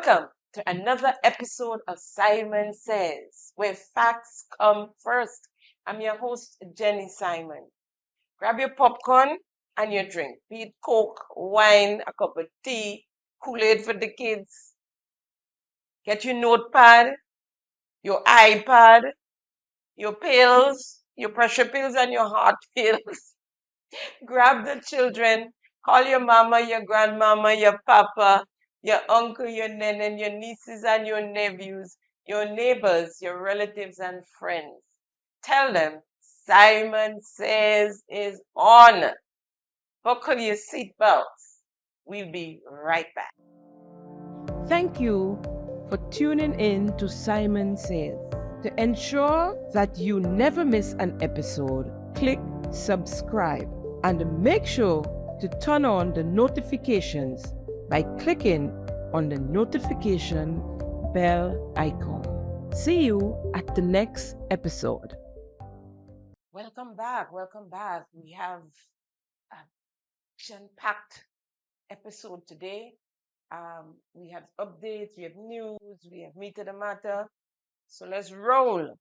Welcome to another episode of Simon Says, where facts come first. I'm your host, Jenny Simon. Grab your popcorn and your drink, be it Coke, wine, a cup of tea, Kool-Aid for the kids. Get your notepad, your iPad, your pills, your pressure pills and your heart pills. Grab the children, call your mama, your grandmama, your papa, your uncle, your nene, your nieces and your nephews, your neighbors, your relatives and friends. Tell them Simon Says is on. Buckle your seatbelts. We'll be right back. Thank you for tuning in to Simon Says. To ensure that you never miss an episode, click subscribe and make sure to turn on the notifications by clicking on the notification bell icon. See you at the next episode. Welcome back. Welcome back. We have an action-packed episode today. We have updates, we have news, we have meat to the matter. So let's roll.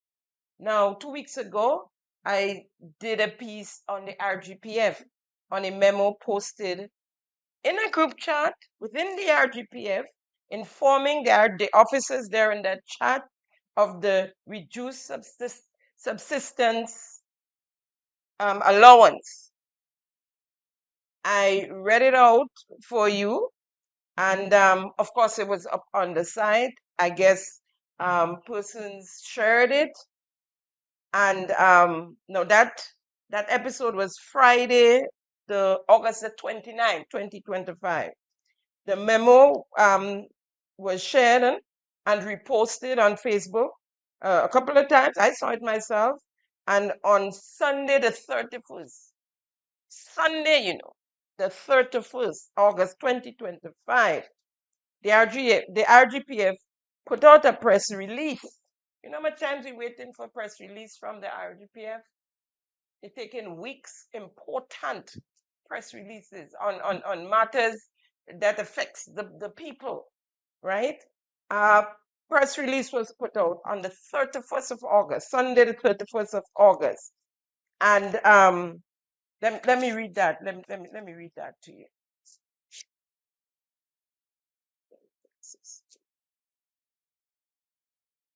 Now, 2 weeks ago, I did a piece on the RGPF, on a memo posted in a group chat within the RGPF, informing the officers there in that chat of the reduced subsistence allowance. I read it out for you, and of course, it was up on the site. I guess persons shared it. And no, that episode was Friday, the August the 29th, 2025. The memo was shared and reposted on Facebook a couple of times. I saw it myself. And on Sunday, the 31st, the 31st, August 2025, the RGPF put out a press release. You know how much times we're waiting for press release from the RGPF? They're taking weeks, important press releases on matters that affects the people, right? Press release was put out on the 31st of August, Sunday the 31st of August. And let me read that. Let me read that to you.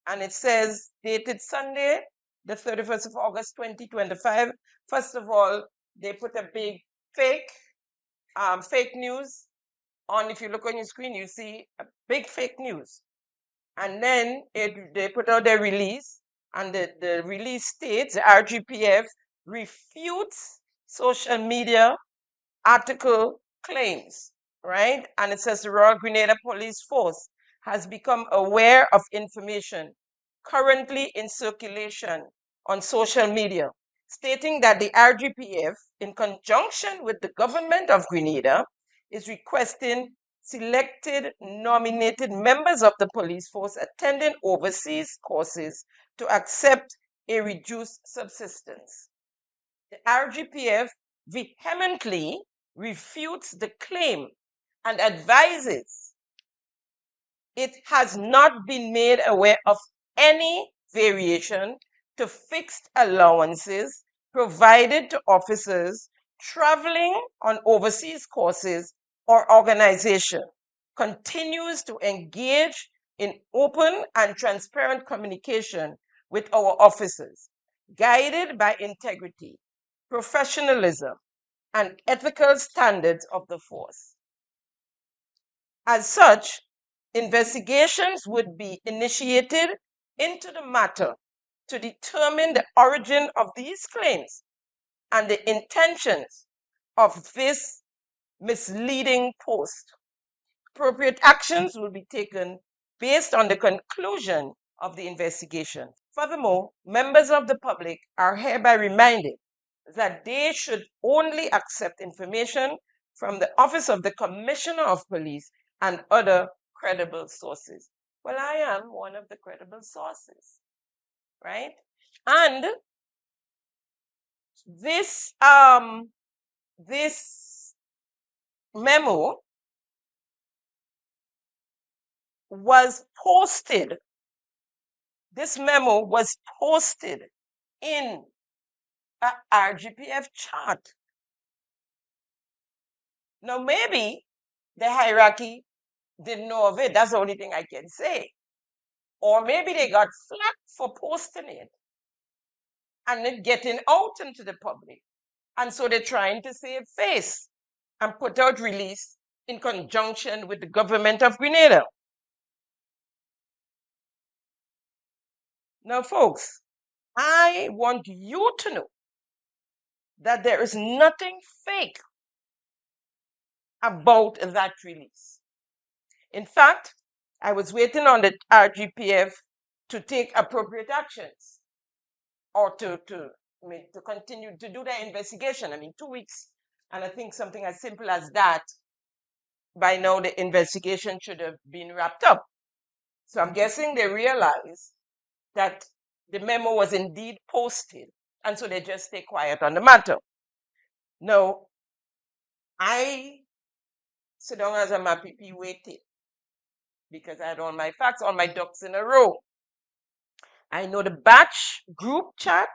And it says, dated Sunday, the 31st of August, 2025. First of all, they put a big fake news on. If you look on your screen, you see a big fake news. And then they put out their release, and the release states the RGPF refutes social media article claims, right? And it says the Royal Grenada Police Force has become aware of information currently in circulation on social media, stating that the RGPF, in conjunction with the government of Grenada, is requesting selected nominated members of the police force attending overseas courses to accept a reduced subsistence. The RGPF vehemently refutes the claim and advises it has not been made aware of any variation to fixed allowances provided to officers traveling on overseas courses or organization, continues to engage in open and transparent communication with our officers, guided by integrity, professionalism, and ethical standards of the force. As such, investigations would be initiated into the matter to determine the origin of these claims and the intentions of this misleading post. Appropriate actions will be taken based on the conclusion of the investigation. Furthermore, members of the public are hereby reminded that they should only accept information from the Office of the Commissioner of Police and other credible sources. Well, I am one of the credible sources, right? And this this memo was posted. This memo was posted in a RGPF chart. Now, maybe the hierarchy didn't know of it. That's the only thing I can say. Or maybe they got flack for posting it and it getting out into the public. And so they're trying to save face and put out release in conjunction with the government of Grenada. Now, folks, I want you to know that there is nothing fake about that release. In fact, I was waiting on the RGPF to take appropriate actions or to continue to do their investigation. I mean, 2 weeks, and I think something as simple as that, by now the investigation should have been wrapped up. So I'm guessing they realized that the memo was indeed posted, and so they just stay quiet on the matter. Now, I sit down as a MAPP waiting because I had all my facts, all my ducks in a row. I know the batch group chat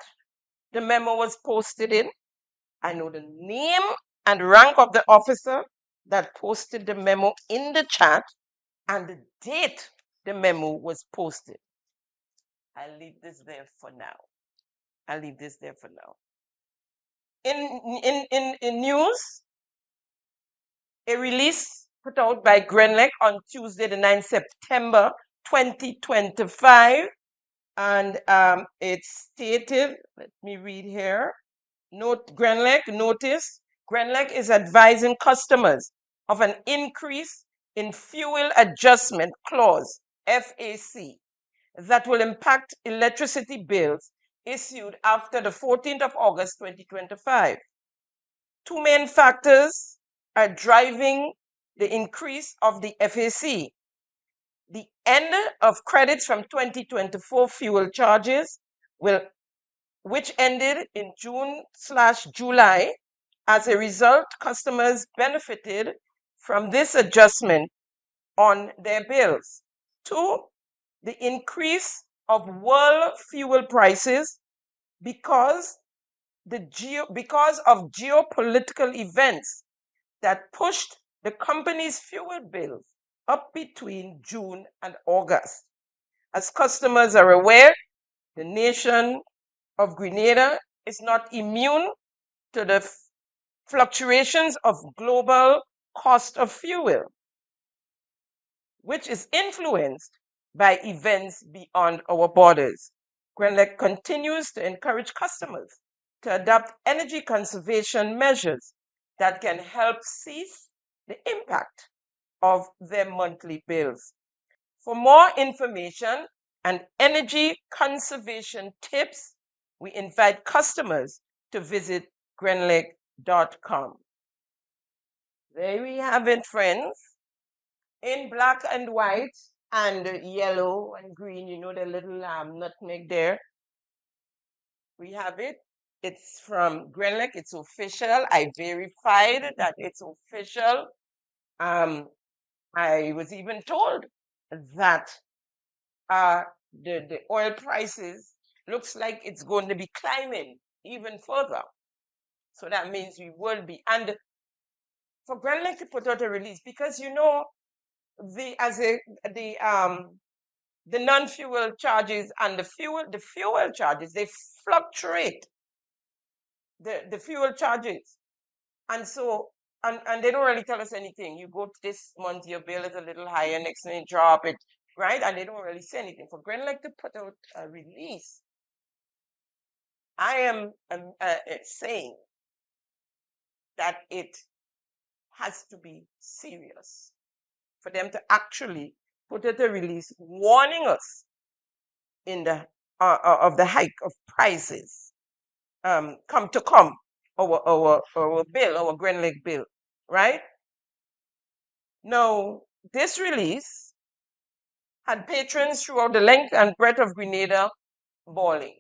the memo was posted in. I know the name and rank of the officer that posted the memo in the chat and the date the memo was posted. I'll leave this there for now. In news, a release put out by Grenlec on Tuesday, the 9th September 2025, and it stated, let me read here, Grenlec notice, Grenlec is advising customers of an increase in fuel adjustment clause, FAC, that will impact electricity bills issued after the 14th of August 2025. Two main factors are driving the increase of the FAC. The end of credits from 2024 fuel charges, which ended in June/July. As a result, customers benefited from this adjustment on their bills. Two, the increase of world fuel prices because of geopolitical events that pushed the company's fuel bills up between June and August. As customers are aware, the nation of Grenada is not immune to the fluctuations of global cost of fuel, which is influenced by events beyond our borders. Grenlec continues to encourage customers to adopt energy conservation measures that can help cease the impact of their monthly bills. For more information and energy conservation tips, we invite customers to visit grenlec.com. There we have it, friends. In black and white and yellow and green, you know, the little nutmeg there. We have it. It's from Grenlec. It's official. I verified that it's official. I was even told that the oil prices looks like it's going to be climbing even further. So that means we will be. And for Grenlec to put out a release, because you know, the non-fuel charges and the fuel charges, they fluctuate. The fuel charges. And so, and they don't really tell us anything. You go to this month, your bill is a little higher, next thing you drop it, right? And they don't really say anything. For Grenlec to put out a release, I am saying that it has to be serious for them to actually put out a release warning us in the of the hike of prices our bill, our Grenlec bill, right? Now, this release had patrons throughout the length and breadth of Grenada bawling.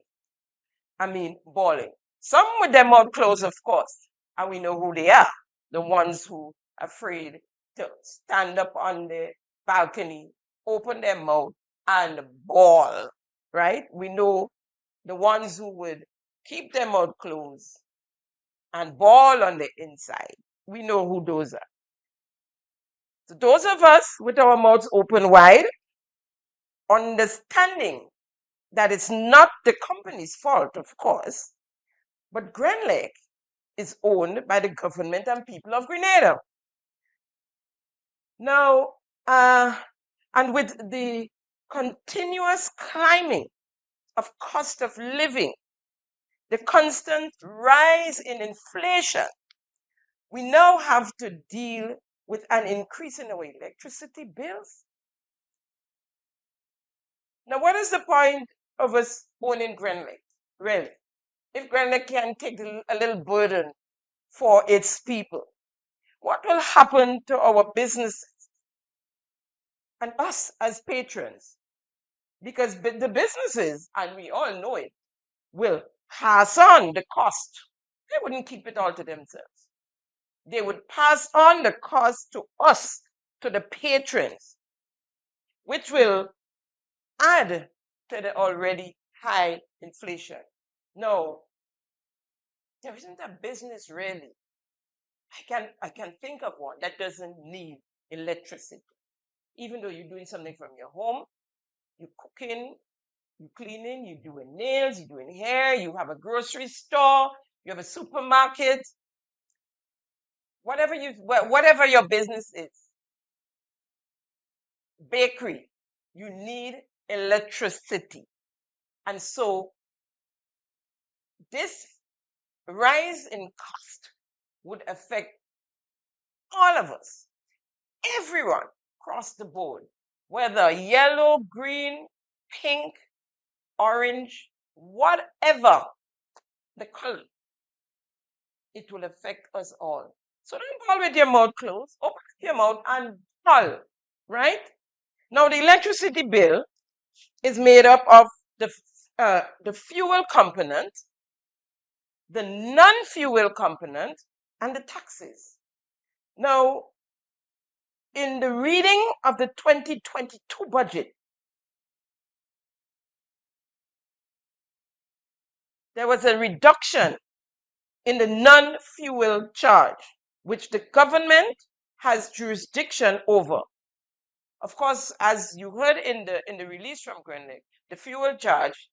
I mean, bawling. Some with their mouth closed, of course, and we know who they are. The ones who are afraid to stand up on the balcony open their mouth and bawl, right? We know the ones who would keep their mouth closed and bawl on the inside. We know who those are. So those of us with our mouths open wide, understanding that it's not the company's fault, of course, but Grand Lake is owned by the government and people of Grenada. Now, and with the continuous climbing of cost of living, the constant rise in inflation, we now have to deal with an increase in our electricity bills. Now, what is the point of us owning Grand Lake, really? If Grand Lake can take a little burden for its people, what will happen to our businesses and us as patrons? Because the businesses, and we all know it, will pass on the cost. They wouldn't keep it all to themselves. They would pass on the cost to us, to the patrons, which will add to the already high inflation. No, there isn't a business really. I can think of one that doesn't need electricity. Even though you're doing something from your home, you're cooking, you're cleaning, you're doing nails, you're doing hair, you have a grocery store, you have a supermarket, whatever your business is, bakery, you need electricity. And so this rise in cost would affect all of us, everyone across the board, whether yellow, green, pink, orange, whatever the color, it will affect us all. So don't bawl with your mouth closed. Open your mouth and bawl, right? Now the electricity bill is made up of the fuel component, the non-fuel component, and the taxes. Now, in the reading of the 2022 budget, there was a reduction in the non-fuel charge, which the government has jurisdiction over. Of course, as you heard in the release from Greenlake, the fuel charge,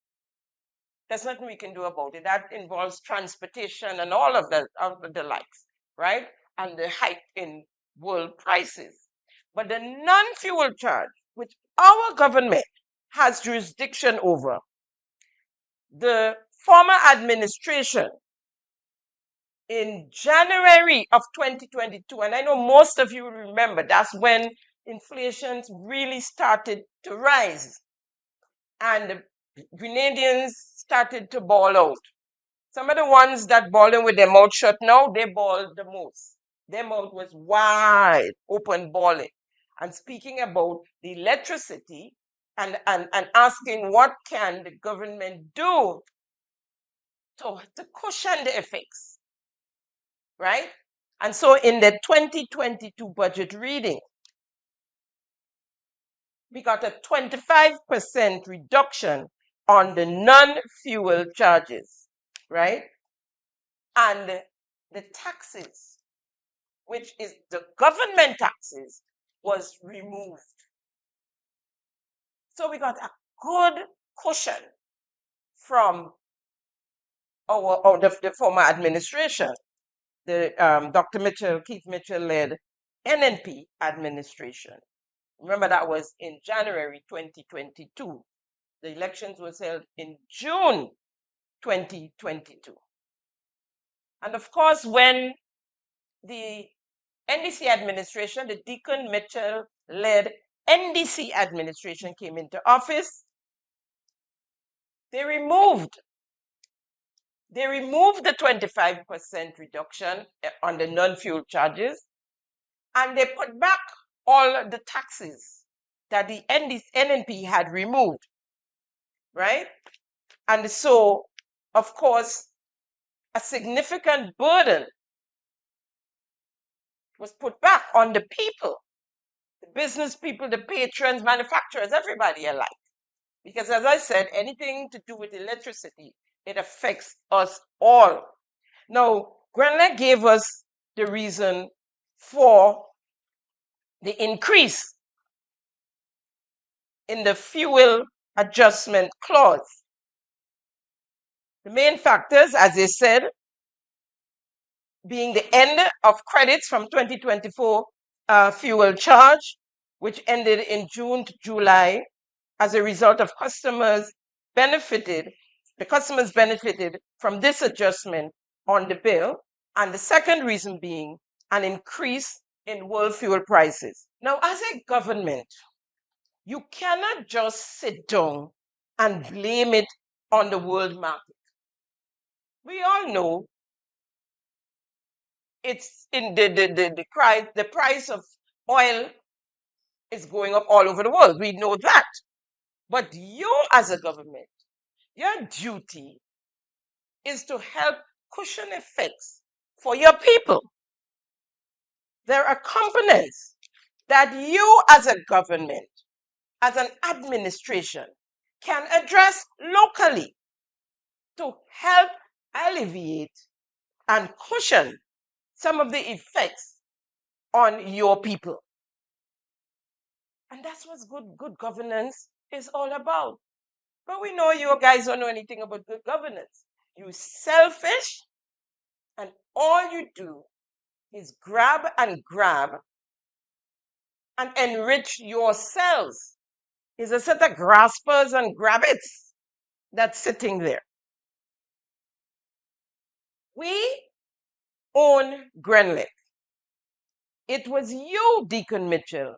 there's nothing we can do about it. That involves transportation and all of the likes, right? And the hike in world prices. But the non-fuel charge, which our government has jurisdiction over, the former administration in January of 2022, and I know most of you remember, that's when inflation really started to rise and the Grenadians started to bawl out. Some of the ones that bawling with their mouth shut now, they bawled the most. Their mouth was wide open bawling and speaking about the electricity and asking what can the government do to cushion the effects, right? And so in the 2022 budget reading, we got a 25% reduction on the non-fuel charges, right? And the taxes, which is the government taxes, was removed. So we got a good cushion from the former administration, the Dr. Keith Mitchell led NNP administration. Remember, that was in January 2022. The elections were held in June 2022. And of course, when the NDC administration, the Deacon Mitchell led NDC administration came into office, they removed the 25% reduction on the non-fuel charges, and they put back all the taxes that the NNP had removed, right? And so, of course, a significant burden was put back on the people, the business people, the patrons, manufacturers, everybody alike. Because as I said, anything to do with electricity, it affects us all. Now, Grenlec gave us the reason for the increase in the fuel adjustment clause. The main factors, as they said, being the end of credits from 2024 fuel charge, which ended in June to July. As a result of the customers benefited from this adjustment on the bill. And the second reason being an increase in world fuel prices. Now, as a government, you cannot just sit down and blame it on the world market. We all know it's in the price of oil is going up all over the world. We know that. But you as a government, your duty is to help cushion effects for your people. There are components that you as a government, as an administration, can address locally to help alleviate and cushion some of the effects on your people. And that's what good governance is all about. But we know you guys don't know anything about good governance. You're selfish, and all you do is grab and enrich yourselves. It's a set of graspers and grabbits that's sitting there. We own Grenlec. It was you, Deacon Mitchell,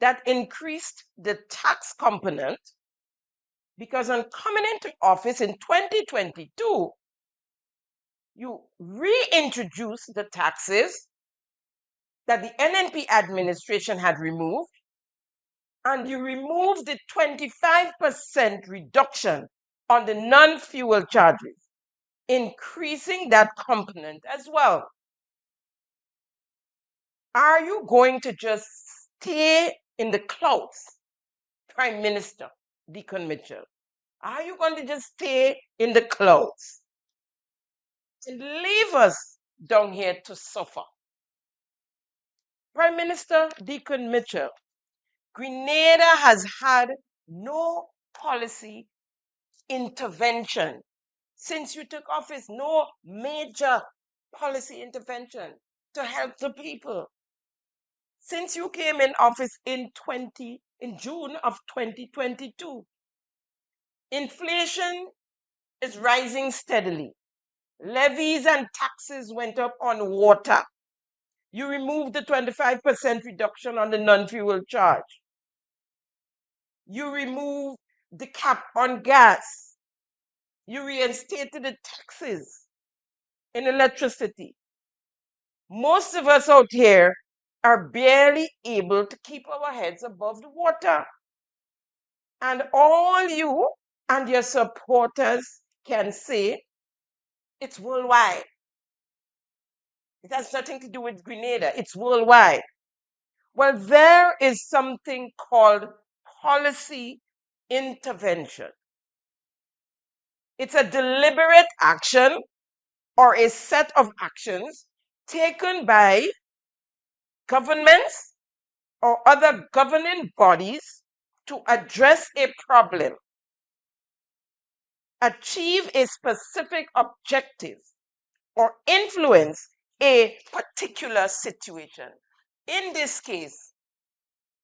that increased the tax component because on coming into office in 2022, you reintroduced the taxes that the NNP administration had removed, and you removed the 25% reduction on the non-fuel charges, increasing that component as well. Are you going to just stay in the clouds, Prime Minister Deacon Mitchell? Are you going to just stay in the clouds and leave us down here to suffer? Prime Minister Deacon Mitchell, Grenada has had no policy intervention since you took office, no major policy intervention to help the people. Since you came in office in June of 2022, inflation is rising steadily. Levies and taxes went up on water. You removed the 25% reduction on the non-fuel charge. You removed the cap on gas. You reinstated the taxes in electricity. Most of us out here are barely able to keep our heads above the water. And all you and your supporters can say, it's worldwide. It has nothing to do with Grenada. It's worldwide. Well, there is something called policy intervention. It's a deliberate action or a set of actions taken by governments or other governing bodies to address a problem, achieve a specific objective, or influence a particular situation. In this case,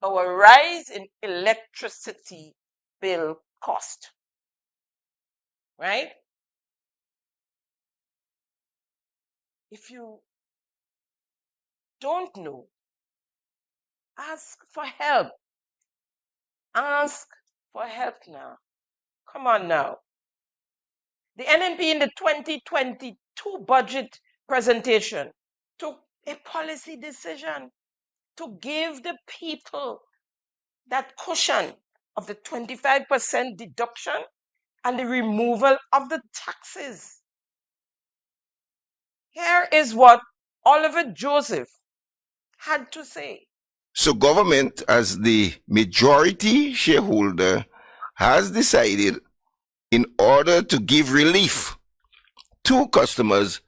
our rise in electricity bill cost, right? If you don't know, ask for help. Ask for help now. Come on now. The NNP in the 2022 budget presentation took a policy decision to give the people that cushion of the 25% deduction and the removal of the taxes. Here is what Oliver Joseph had to say. So government, as the majority shareholder, has decided, in order to give relief to customers,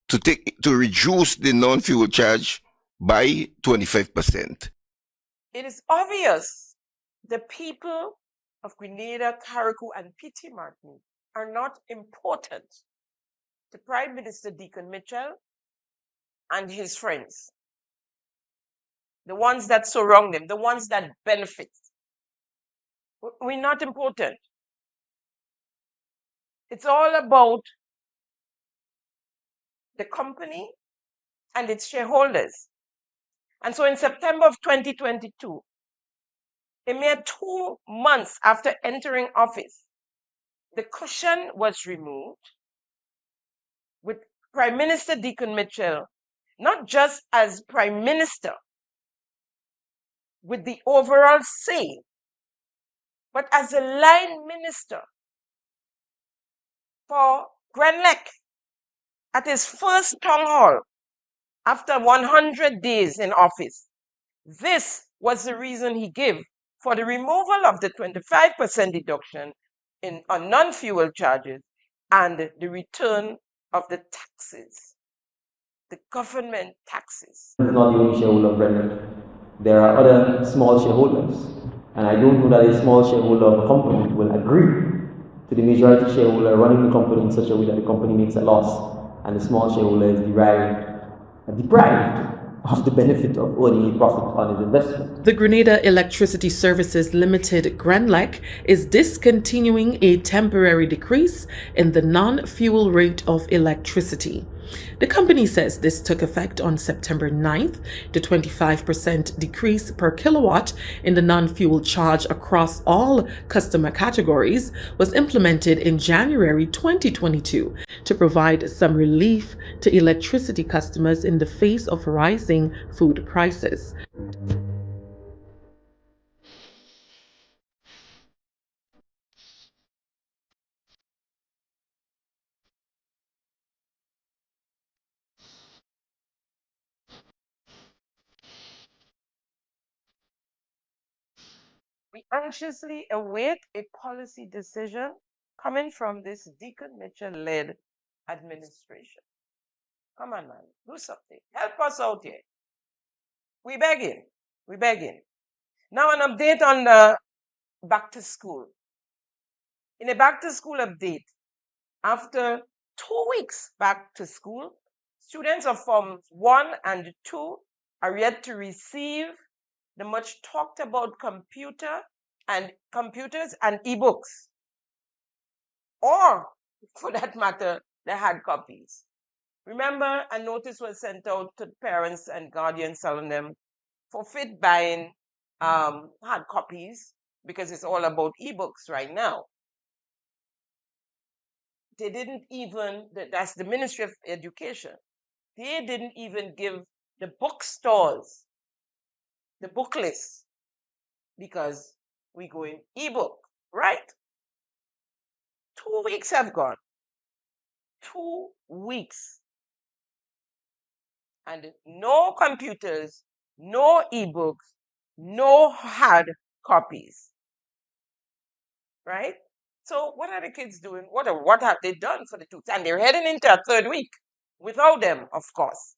to reduce the non-fuel charge by 25%. It is obvious the people of Grenada, Carriacou, and Petite Martinique are not important to Prime Minister Deacon Mitchell and his friends, the ones that surround them, the ones that benefit. We're not important. It's all about the company and its shareholders. And so in September of 2022, a mere 2 months after entering office, the cushion was removed with Prime Minister Deacon Mitchell, not just as Prime Minister with the overall say, but as a line minister for Grand Lake at his first town hall after 100 days in office. This was the reason he gave for the removal of the 25% deduction on non-fuel charges and the return of the taxes, the government taxes. It's not the only shareholder of Brendan. There are other small shareholders, and I don't know that a small shareholder of a company will agree to the majority shareholder running the company in such a way that the company makes a loss, and the small shareholder is deprived of the benefit of owning a profit on his investment. The Grenada Electricity Services Limited GRENLEC is discontinuing a temporary decrease in the non-fuel rate of electricity. The company says this took effect on September 9th. The 25% decrease per kilowatt in the non-fuel charge across all customer categories was implemented in January 2022 to provide some relief to electricity customers in the face of rising food prices. We anxiously await a policy decision coming from this Deacon Mitchell-led administration. Come on, man, do something. Help us out here. We begging. We begging. Now an update on the back to school. In a back to school update, after 2 weeks back to school, students of Form 1 and 2 are yet to receive the much talked about computers and ebooks, or for that matter, the hard copies. Remember, a notice was sent out to parents and guardians telling them forfeit buying hard copies because it's all about ebooks right now. They didn't even, that's the Ministry of Education, they didn't even give the bookstores the book list because we go in ebook, right? 2 weeks have gone. 2 weeks. And no computers, no ebooks, no hard copies. Right? So what are the kids doing? What have they done for the 2 weeks? And they're heading into a 3rd week without them, of course.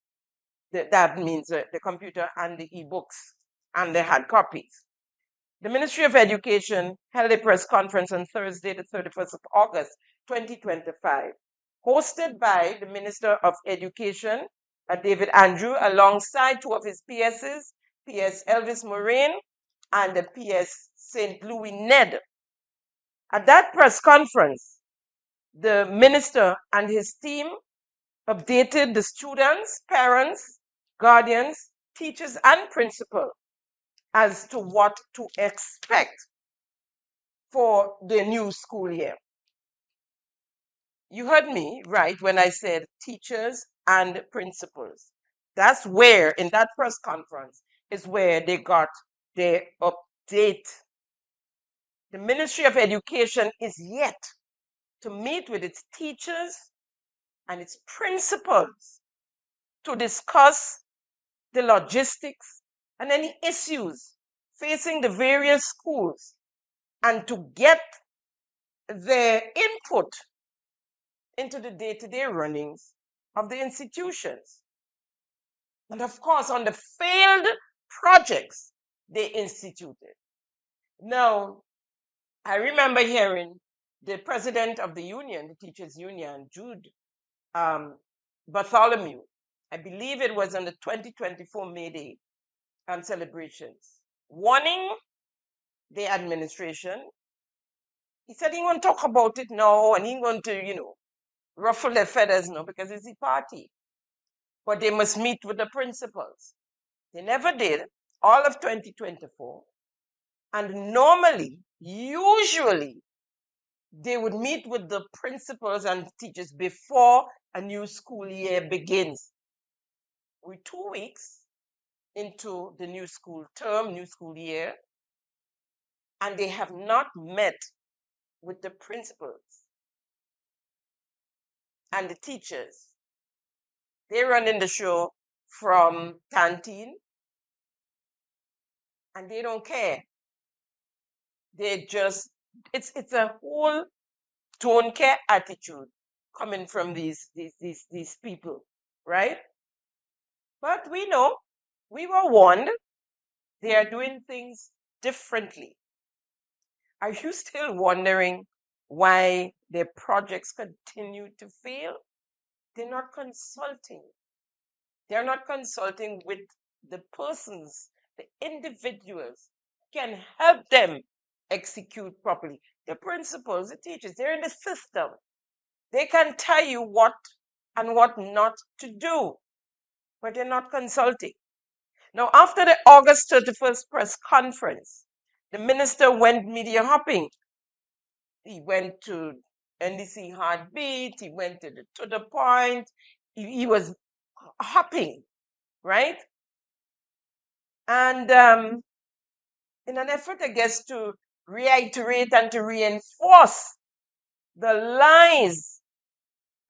That means the computer and the ebooks and the hard copies. The Ministry of Education held a press conference on Thursday, the 31st of August, 2025, hosted by the Minister of Education, David Andrew, alongside 2 of his PSs, PS Elvis Moraine and the PS St. Louis Ned. At that press conference, the minister and his team updated the students, parents, guardians, teachers, and principals as to what to expect for the new school year. You heard me right when I said teachers and principals. That's where, in that press conference, is where they got their update. The Ministry of Education is yet to meet with its teachers and its principals to discuss the logistics and any issues facing the various schools, and to get their input into the day-to-day runnings of the institutions. And of course, on the failed projects they instituted. Now, I remember hearing the president of the union, the teachers union, Jude Bartholomew, I believe it was on the 2024 May Day celebrations, warning the administration. He said he won't talk about it now, and he going to, ruffle their feathers now because it's the party. But they must meet with the principals. They never did, all of 2024. And normally, usually, they would meet with the principals and teachers before a new school year begins. We're 2 weeks into the new school term, new school year, and they have not met with the principals and the teachers. They're running the show from canteen, and they don't care. They just, it's a whole don't care attitude coming from these people, right? But we know, we were warned, they are doing things differently. Are you still wondering why their projects continue to fail? They're not consulting. They're not consulting with the persons, the individuals who can help them execute properly. The principals, the teachers, they're in the system. They can tell you what and what not to do, but they're not consulting. Now, after the August 31st press conference, the minister went media hopping. He went to NDC Heartbeat, he went to the point, he was hopping, right? And in an effort, I guess, to reiterate and to reinforce the lies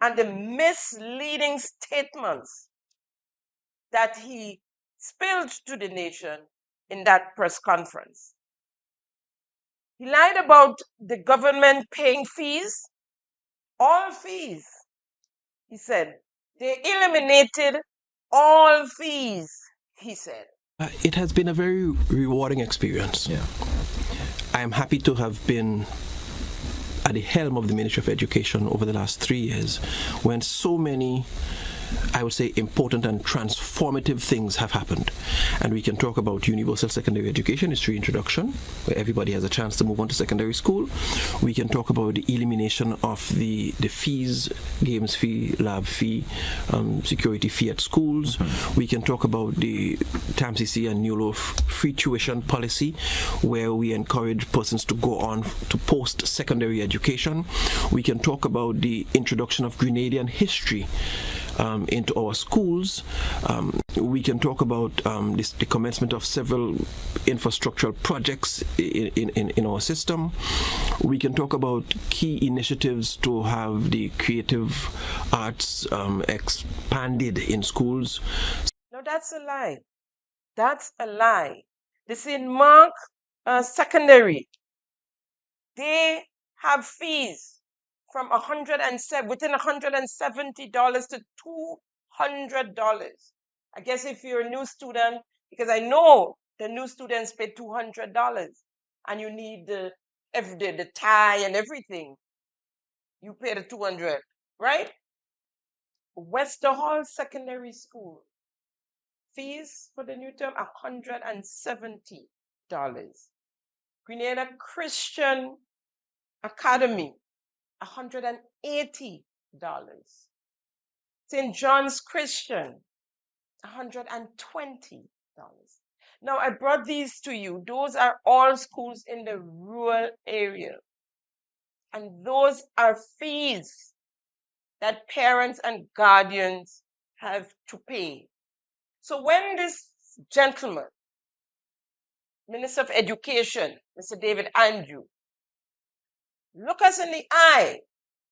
and the misleading statements that he spilled to the nation in that press conference. He lied about the government paying fees, all fees. He said they eliminated all fees, he said. It has been a very rewarding experience. Yeah. I am happy to have been at the helm of the Ministry of Education over the last 3 years when so many, I would say, important and transformative things have happened. And we can talk about universal secondary education, its reintroduction, where everybody has a chance to move on to secondary school. We can talk about the elimination of the fees, games fee, lab fee, security fee at schools. Mm-hmm. We can talk about the TAMCC and NULO free tuition policy, where we encourage persons to go on to post-secondary education. We can talk about the introduction of Grenadian history into our schools. We can talk about the commencement of several infrastructural projects in our system. We can talk about key initiatives to have the creative arts expanded in schools. No, that's a lie. That's a lie. This in Mark Secondary, they have fees from within $170 to $200. I guess if you're a new student, because I know the new students pay $200, and you need the tie and everything, you pay the $200, right? Wester Hall Secondary School, fees for the new term $170. Grenada Christian Academy, $180. St. John's Christian, $120. Now, I brought these to you. Those are all schools in the rural area. And those are fees that parents and guardians have to pay. So when this gentleman, Minister of Education, Mr. David Andrew, looked us in the eye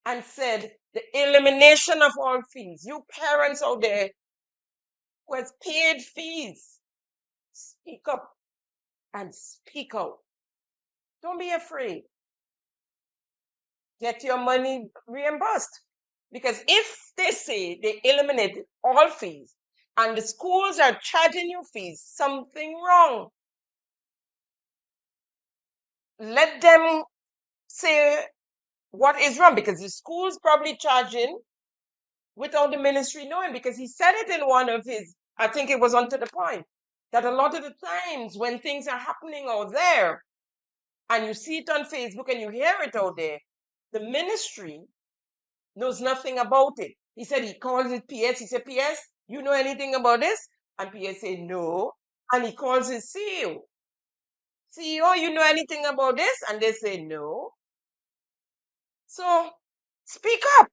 and said, the elimination of all fees, you parents out there who has paid fees speak up and speak out. Don't be afraid. Get your money reimbursed. Because if they say they eliminated all fees and the schools are charging you fees, something wrong. Let them say what is wrong, because the school's probably charging without the ministry knowing, because he said it in one of his, I think it was on To the Point, that a lot of the times when things are happening out there and you see it on Facebook and you hear it out there, the ministry knows nothing about it. He said he calls it PS. He said, PS, you know anything about this? And PS said, no. And he calls his CEO. CEO, you know anything about this? And they say, no. So speak up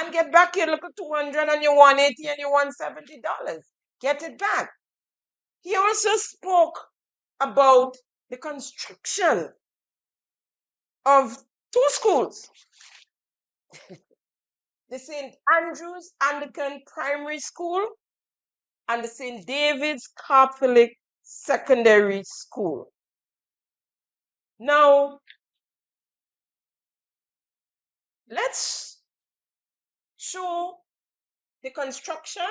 and get back your little 200 and your 180 and your $170. Get it back. He also spoke about the construction of two schools, the St. Andrew's Anglican Primary School and the St. David's Catholic Secondary School. Now, let's show the construction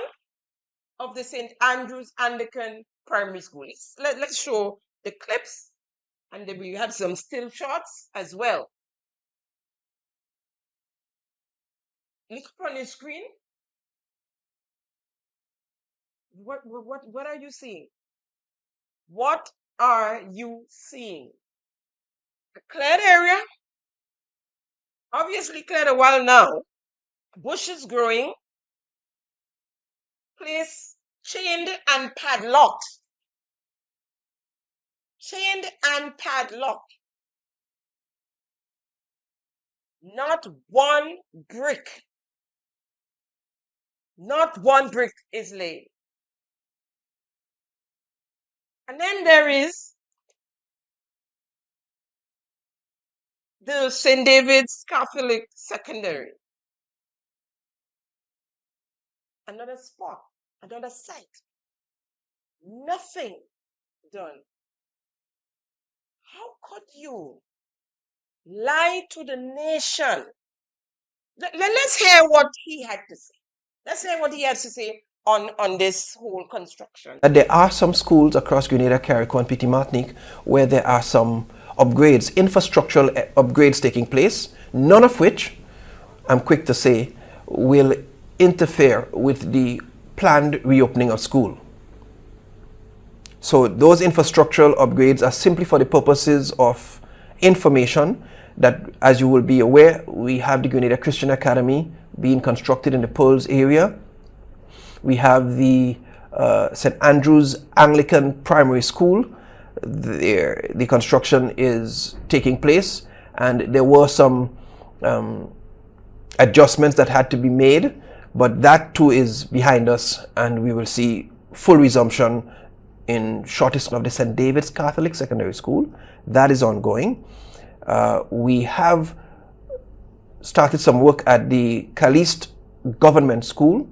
of the St. Andrew's Anglican Primary School. Let's show the clips, and then we have some still shots as well. Look up on your screen. What are you seeing? What are you seeing? A cleared area, obviously cleared a while now. Bushes growing, place chained and padlocked. Chained and padlocked. Not one brick. Not one brick is laid. And then there is the St. David's Catholic Secondary. Another spot, another site. Nothing done. How could you lie to the nation? Let's hear what he had to say. Let's hear what he has to say on this whole construction. There are some schools across Grenada, Carriacou, and Petit Martinique where there are some upgrades, infrastructural upgrades taking place, none of which, I'm quick to say, will interfere with the planned reopening of school. So those infrastructural upgrades are simply for the purposes of information that, as you will be aware, we have the Grenada Christian Academy being constructed in the Pearls area. We have the St. Andrew's Anglican Primary School. The construction is taking place, and there were some adjustments that had to be made, but that too is behind us, and we will see full resumption in shortest of the St. David's Catholic Secondary School. That is ongoing. We have started some work at the Caliste Government School,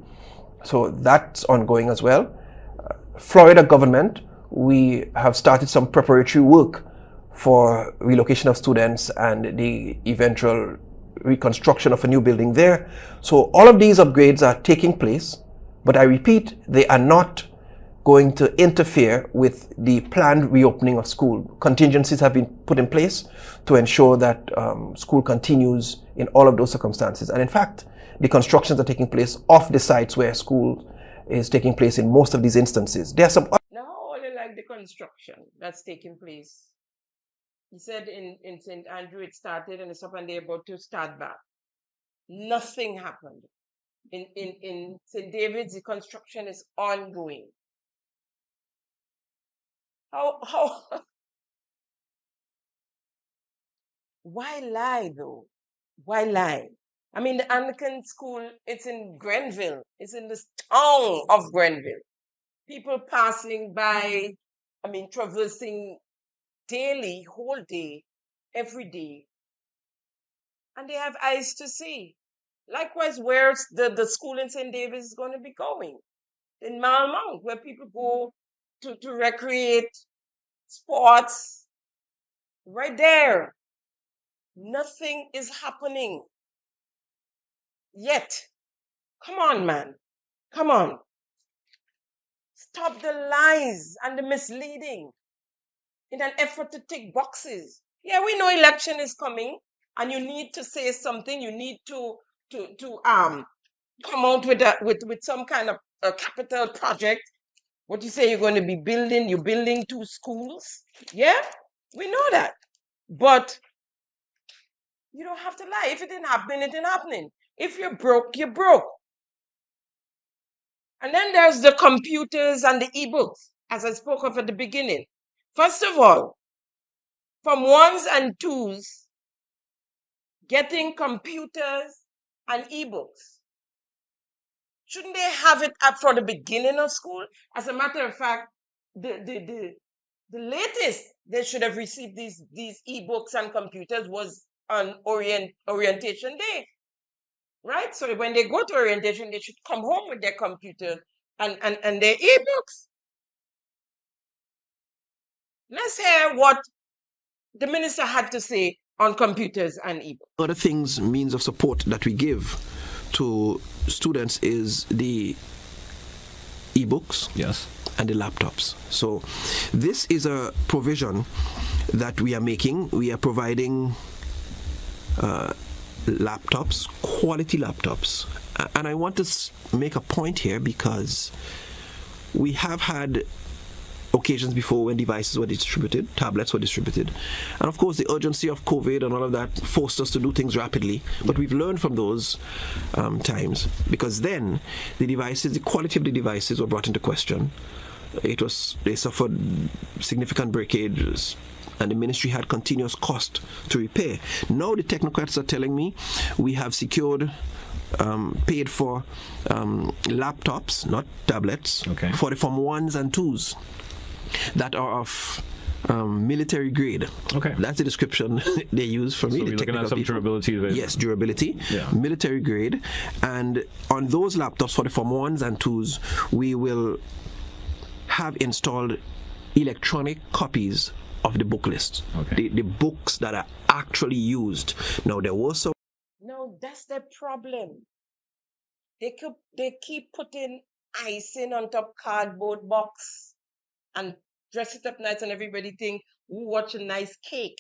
so that's ongoing as well. Florida government, we have started some preparatory work for relocation of students and the eventual reconstruction of a new building there. So all of these upgrades are taking place, but I repeat, they are not going to interfere with the planned reopening of school. Contingencies have been put in place to ensure that school continues in all of those circumstances. And in fact, the constructions are taking place off the sites where school is taking place in most of these instances. There are some. Now, I only like the construction that's taking place. He said in St. Andrew it started and it's up and they're about to start back. Nothing happened. In St. David's, the construction is ongoing. How why lie though? Why lie? I mean, the Anglican school, it's in Grenville. It's in this town of Grenville. People passing by, I mean, traversing daily, whole day, every day. And they have eyes to see. Likewise, where's the school in St. David's is going to be going? In Malmount, where people go to recreate, sports, right there. Nothing is happening yet. Come on, man. Come on. Stop the lies and the misleading in an effort to tick boxes. Yeah, we know election is coming, and you need to say something. You need to come out with some kind of a capital project. What you say you're going to be building? You're building 2 schools. Yeah, we know that. But you don't have to lie. If it didn't happen, it didn't happen. If you're broke, you're broke. And then there's the computers and the ebooks, as I spoke of at the beginning. First of all, from 1s and 2s, getting computers and ebooks. Shouldn't they have it up from the beginning of school? As a matter of fact, the latest they should have received these ebooks and computers was on orientation day, right? So when they go to orientation, they should come home with their computer and their ebooks. Let's hear what the minister had to say on computers and ebooks. Other things, means of support that we give to students is the ebooks, yes, and the laptops. So this is a provision that we are making. We are providing laptops, quality laptops. And I want to make a point here because we have had occasions before when devices were distributed, tablets were distributed. And of course, the urgency of COVID and all of that forced us to do things rapidly. But we've learned from those times, because then the quality of the devices were brought into question. They suffered significant breakages, and the ministry had continuous cost to repair. Now the technocrats are telling me we have secured, paid for laptops, not tablets, for the Form 1s and 2s that are of military grade. Okay. That's the description they use for me. So we're looking at some durability. Yes, durability, military grade. And on those laptops for the Form 1s and 2s, we will have installed electronic copies of the book list. The books that are actually used. Now, there was some... No, that's the problem. They keep putting icing on top cardboard box and dress it up nice, and everybody think, ooh, watch a nice cake.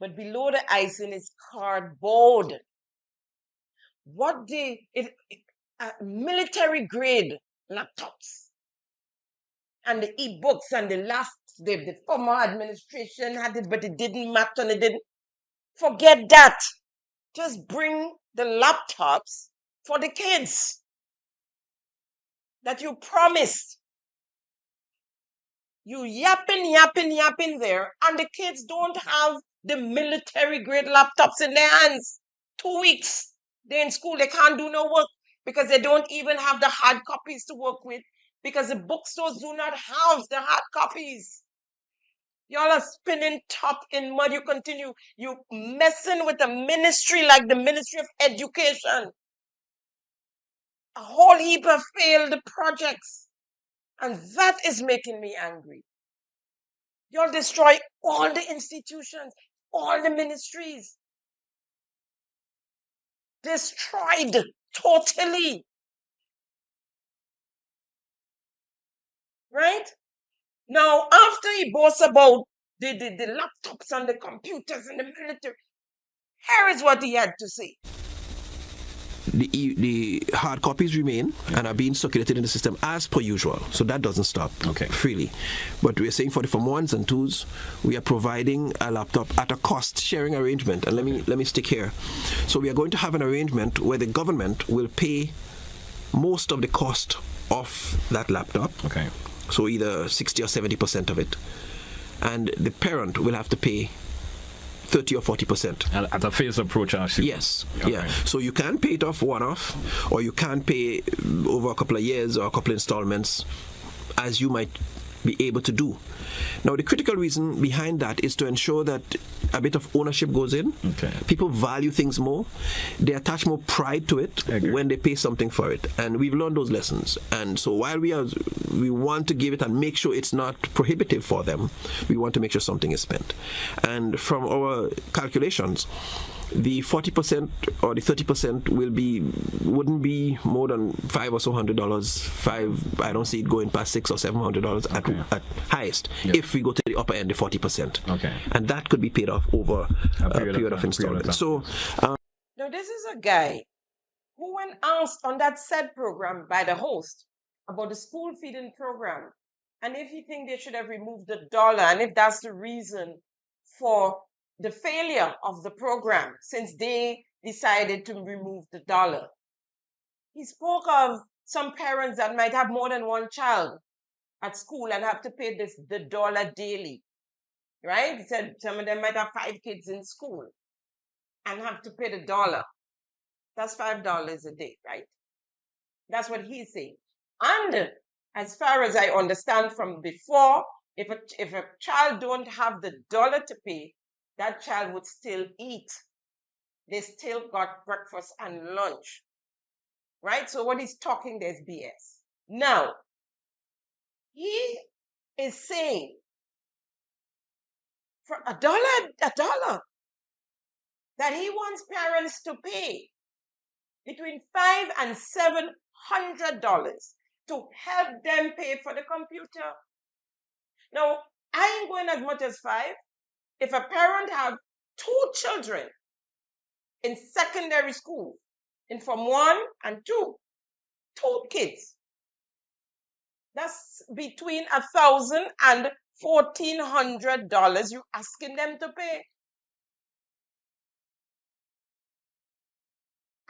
But below the icing is cardboard. Military grade laptops and the e-books and the former administration had it, but it didn't match and it didn't. Forget that. Just bring the laptops for the kids that you promised. You yapping there, and the kids don't have the military grade laptops in their hands. 2 weeks, they're in school, they can't do no work because they don't even have the hard copies to work with, because the bookstores do not have the hard copies. Y'all are spinning top in mud. You messing with a ministry like the Ministry of Education. A whole heap of failed projects. And that is making me angry. Y'all destroy all the institutions, all the ministries. Destroyed totally. Right? Now, after he boasts about the laptops and the computers and the military, here is what he had to say. The hard copies remain and are being circulated in the system as per usual. So that doesn't stop freely. But we're saying for the Form 1s and 2s, we are providing a laptop at a cost-sharing arrangement. And let me stick here. So we are going to have an arrangement where the government will pay most of the cost of that laptop. So either 60 or 70% of it. And the parent will have to pay 30 or 40%. At a phased approach, actually. Yes. Yeah. So you can pay it off or you can pay over a couple of years or a couple of installments as you might be able to do. Now, the critical reason behind that is to ensure that a bit of ownership goes in. Okay. People value things more. They attach more pride to it when they pay something for it. And we've learned those lessons. And so while we want to give it and make sure it's not prohibitive for them, we want to make sure something is spent. And from our calculations, the 40% or the 30% wouldn't be more than $500 or so. I don't see it going past $600 or $700 at highest. Yep. If we go to the upper end, the 40%. Okay. And that could be paid off over a period of installment. So, now this is a guy who, when asked on that said program by the host about the school feeding program, and if he think they should have removed the dollar, and if that's the reason for the failure of the program, since they decided to remove the dollar. He spoke of some parents that might have more than one child at school and have to pay the dollar daily, right? He said some of them might have 5 kids in school and have to pay the dollar. That's $5 a day, right? That's what he's saying. And as far as I understand from before, if a child don't have the dollar to pay, that child would still eat. They still got breakfast and lunch, right? So what he's talking, there's BS. Now, he is saying for a dollar, that he wants parents to pay between $500 and $700 to help them pay for the computer. Now, I ain't going as much as 5. If a parent have 2 children in secondary school, in Form 1 and 2 kids, that's between $1,000 and $1,400 you're asking them to pay.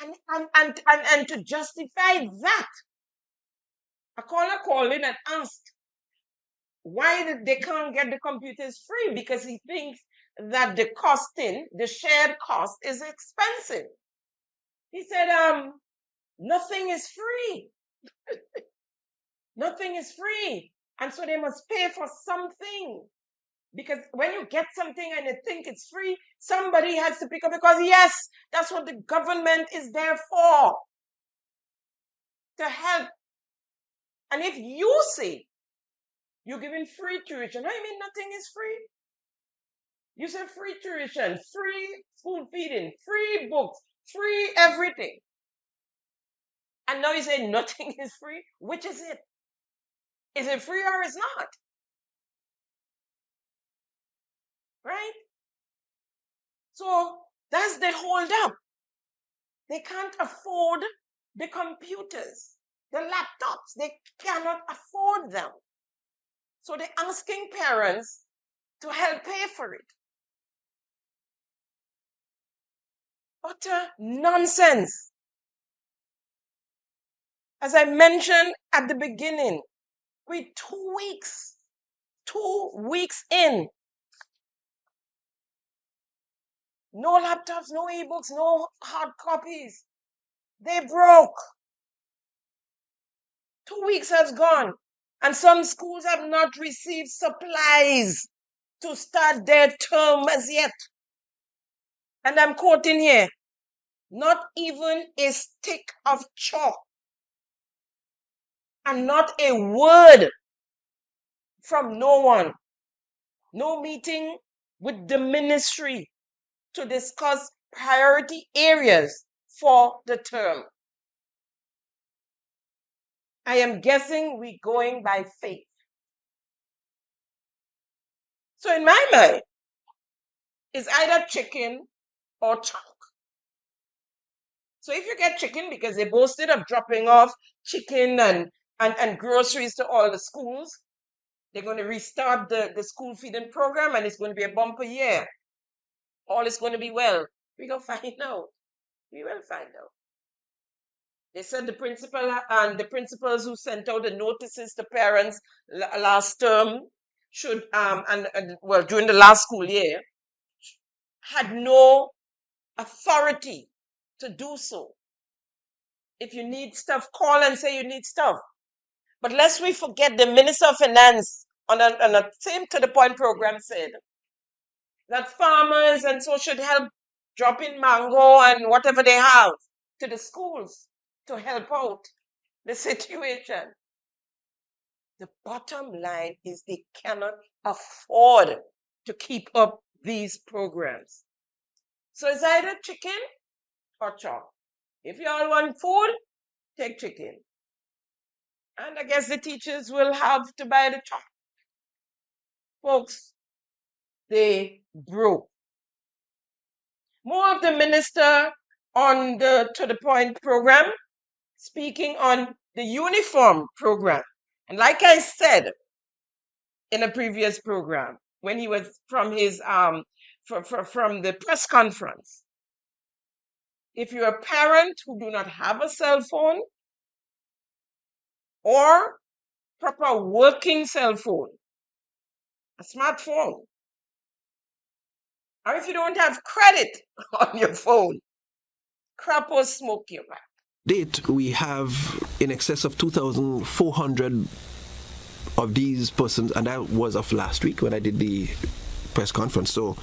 And to justify that, a caller called in and asked why they can't get the computers free, because he thinks that the shared cost is expensive. He said, nothing is free. Nothing is free. And so they must pay for something. Because when you get something and you think it's free, somebody has to pick up, because yes, that's what the government is there for. To help. And if you say you're giving free tuition, I mean nothing is free. You say free tuition, free school feeding, free books, free everything. And now you say nothing is free. Which is it? Is it free or is not? Right? So that's the hold up. They can't afford the computers, the laptops. They cannot afford them. So they're asking parents to help pay for it. Utter nonsense. As I mentioned at the beginning, we're 2 weeks in. No laptops, no ebooks, no hard copies. They broke. 2 weeks has gone. And some schools have not received supplies to start their term as yet. And I'm quoting here, not even a stick of chalk and not a word from no one. No meeting with the ministry to discuss priority areas for the term. I am guessing we're going by faith. So in my mind, it's either chicken or chalk. So if you get chicken, because they boasted of dropping off chicken and groceries to all the schools, they're going to restart the school feeding program, and it's going to be a bumper year. All is going to be well. We're going to find out. We will find out. They said the principal and the principals who sent out the notices to parents last term should, during the last school year, had no authority to do so. If you need stuff, call and say you need stuff. But lest we forget, the Minister of Finance on a same to the point program said that farmers and so should help drop in mango and whatever they have to the schools to help out the situation. The bottom line is they cannot afford to keep up these programs. So it's either chicken or chop. If you all want food, take chicken. And I guess the teachers will have to buy the chop. Folks, they broke. More of the minister on the To the Point program, speaking on the uniform program. And like I said in a previous program, when he was from his from the press conference, if you're a parent who do not have a cell phone or proper working cell phone, a smartphone, or if you don't have credit on your phone, crap will smoke you back. Date, we have in excess of 2,400 of these persons, and that was of last week when I did the press conference. So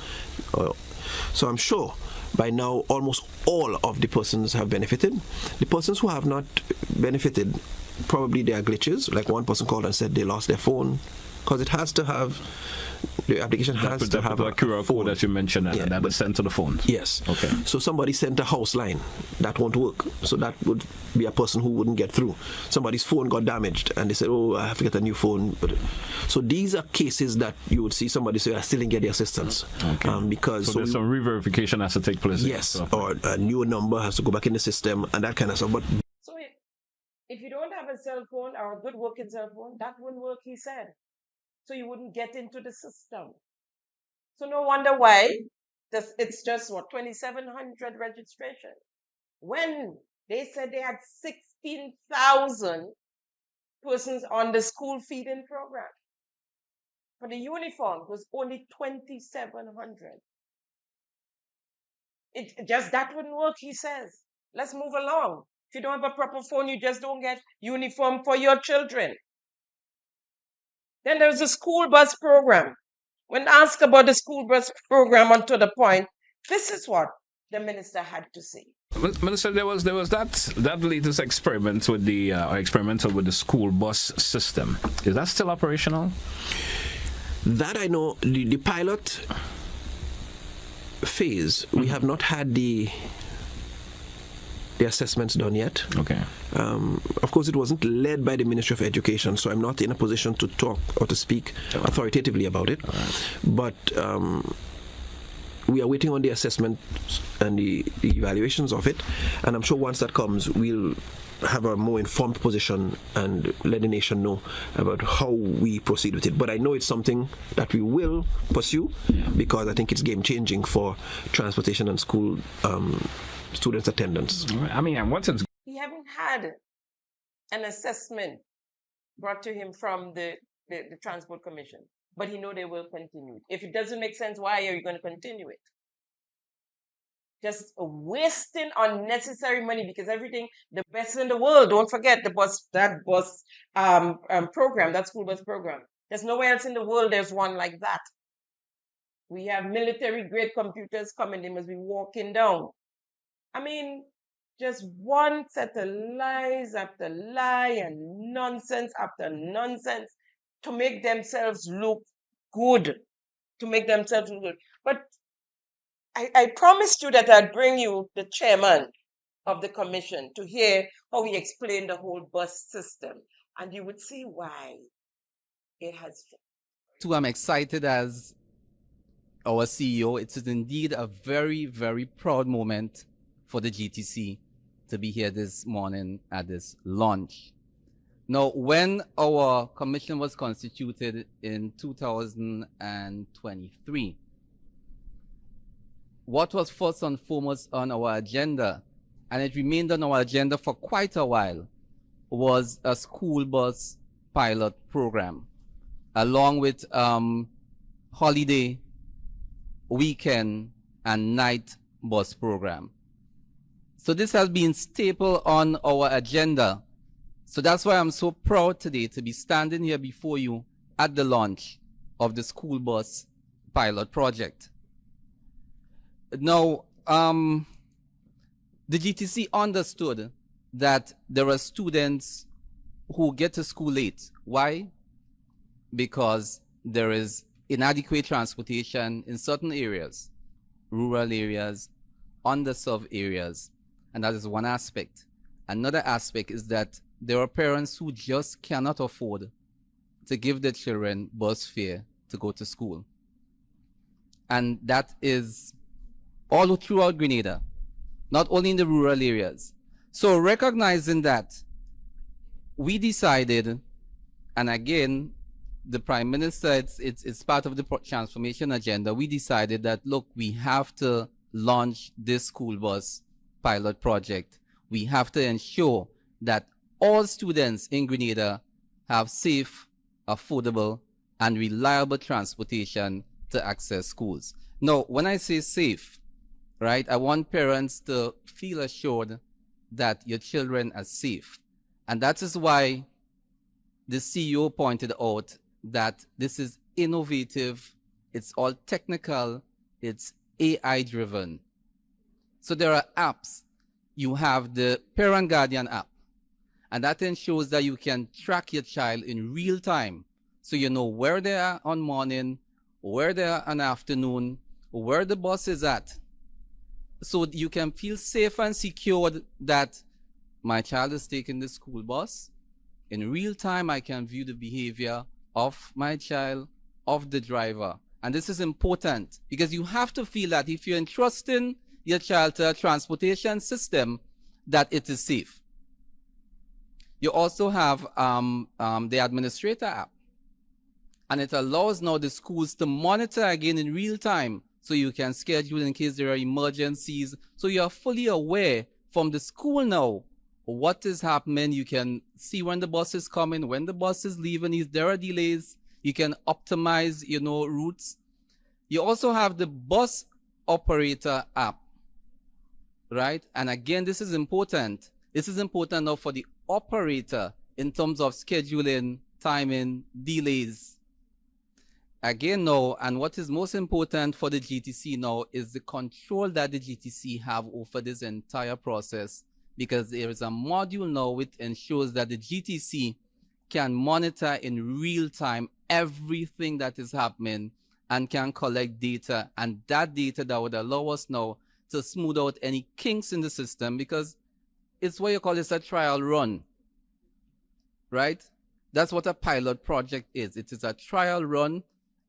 I'm sure by now almost all of the persons have benefited. The persons who have not benefited, probably there are glitches. Like one person called and said they lost their phone, because it has to have, the application has to have a QR phone code that you mentioned, and that is sent to the phone. Yes. Okay. So somebody sent a house line that won't work. So that would be a person who wouldn't get through. Somebody's phone got damaged and they said, oh, I have to get a new phone. So these are cases that you would see somebody say, I still didn't get the assistance. Okay. Because so there's some re-verification has to take place. Yes. Or a new number has to go back in the system and that kind of stuff. But so if you don't have a cell phone or a good working cell phone, that wouldn't work, he said. So you wouldn't get into the system. So no wonder why it's just 2,700 registration. When they said they had 16,000 persons on the school feeding program. For the uniform was only 2,700. It just that wouldn't work, he says. Let's move along. If you don't have a proper phone, you just don't get uniform for your children. Then there's a school bus program. When asked about the school bus program on To the Point, this is what the minister had to say. Minister, there was that latest experiment with the experimental with the school bus system. Is that still operational? That I know, the pilot phase, we have not had the assessments done yet. Okay. Of course, it wasn't led by the Ministry of Education, so I'm not in a position to talk or to speak authoritatively about it. Right. But we are waiting on the assessment and the evaluations of it, and I'm sure once that comes, we'll have a more informed position and let the nation know about how we proceed with it. But I know it's something that we will pursue because I think it's game-changing for transportation and school students' attendance. I mean, and what's it? He haven't had an assessment brought to him from the Transport Commission, but he know they will continue. If it doesn't make sense, why are you going to continue it? Just wasting unnecessary money because everything, the best in the world, don't forget that bus program, that school bus program. There's nowhere else in the world there's one like that. We have military-grade computers coming, they must be walking down. I mean, just one set of lies after lie and nonsense after nonsense to make themselves look good. But I promised you that I'd bring you the chairman of the commission to hear how he explained the whole bus system. And you would see why it has. Too, I'm excited as our CEO. It is indeed a very, very proud moment for the GTC to be here this morning at this launch. Now, when our commission was constituted in 2023, what was first and foremost on our agenda, and it remained on our agenda for quite a while, was a school bus pilot program, along with holiday, weekend, and night bus program. So this has been staple on our agenda. So that's why I'm so proud today to be standing here before you at the launch of the school bus pilot project. Now, the GTC understood that there are students who get to school late. Why? Because there is inadequate transportation in certain areas, rural areas, underserved areas, and that is one aspect. Another aspect is that there are parents who just cannot afford to give their children bus fare to go to school. And that is all throughout Grenada, not only in the rural areas. So recognizing that, we decided, and again, the Prime Minister, it's part of the transformation agenda, we decided that, look, we have to launch this school bus pilot project. We have to ensure that all students in Grenada have safe, affordable, and reliable transportation to access schools. Now, when I say safe, right, I want parents to feel assured that your children are safe. And that is why the CEO pointed out that this is innovative, it's all technical, it's AI driven. So there are apps. You have the parent guardian app, and that ensures that you can track your child in real time. So you know where they are on morning, where they are on afternoon, where the bus is at. So you can feel safe and secured that my child is taking the school bus. In real time, I can view the behavior of my child, of the driver. And this is important because you have to feel that if you're entrusting your child to a transportation system, that it is safe. You also have the administrator app. And it allows now the schools to monitor again in real time, so you can schedule in case there are emergencies. So you are fully aware from the school now what is happening. You can see when the bus is coming, when the bus is leaving, if there are delays. You can optimize, routes. You also have the bus operator app, right? And again, this is important. This is important now for the operator in terms of scheduling, timing, delays. Again now, and what is most important for the GTC now is the control that the GTC have over this entire process, because there is a module now which ensures that the GTC can monitor in real time everything that is happening and can collect data, and that data that would allow us now to smooth out any kinks in the system, because it's what you call this a trial run, right? That's what a pilot project is. It is a trial run,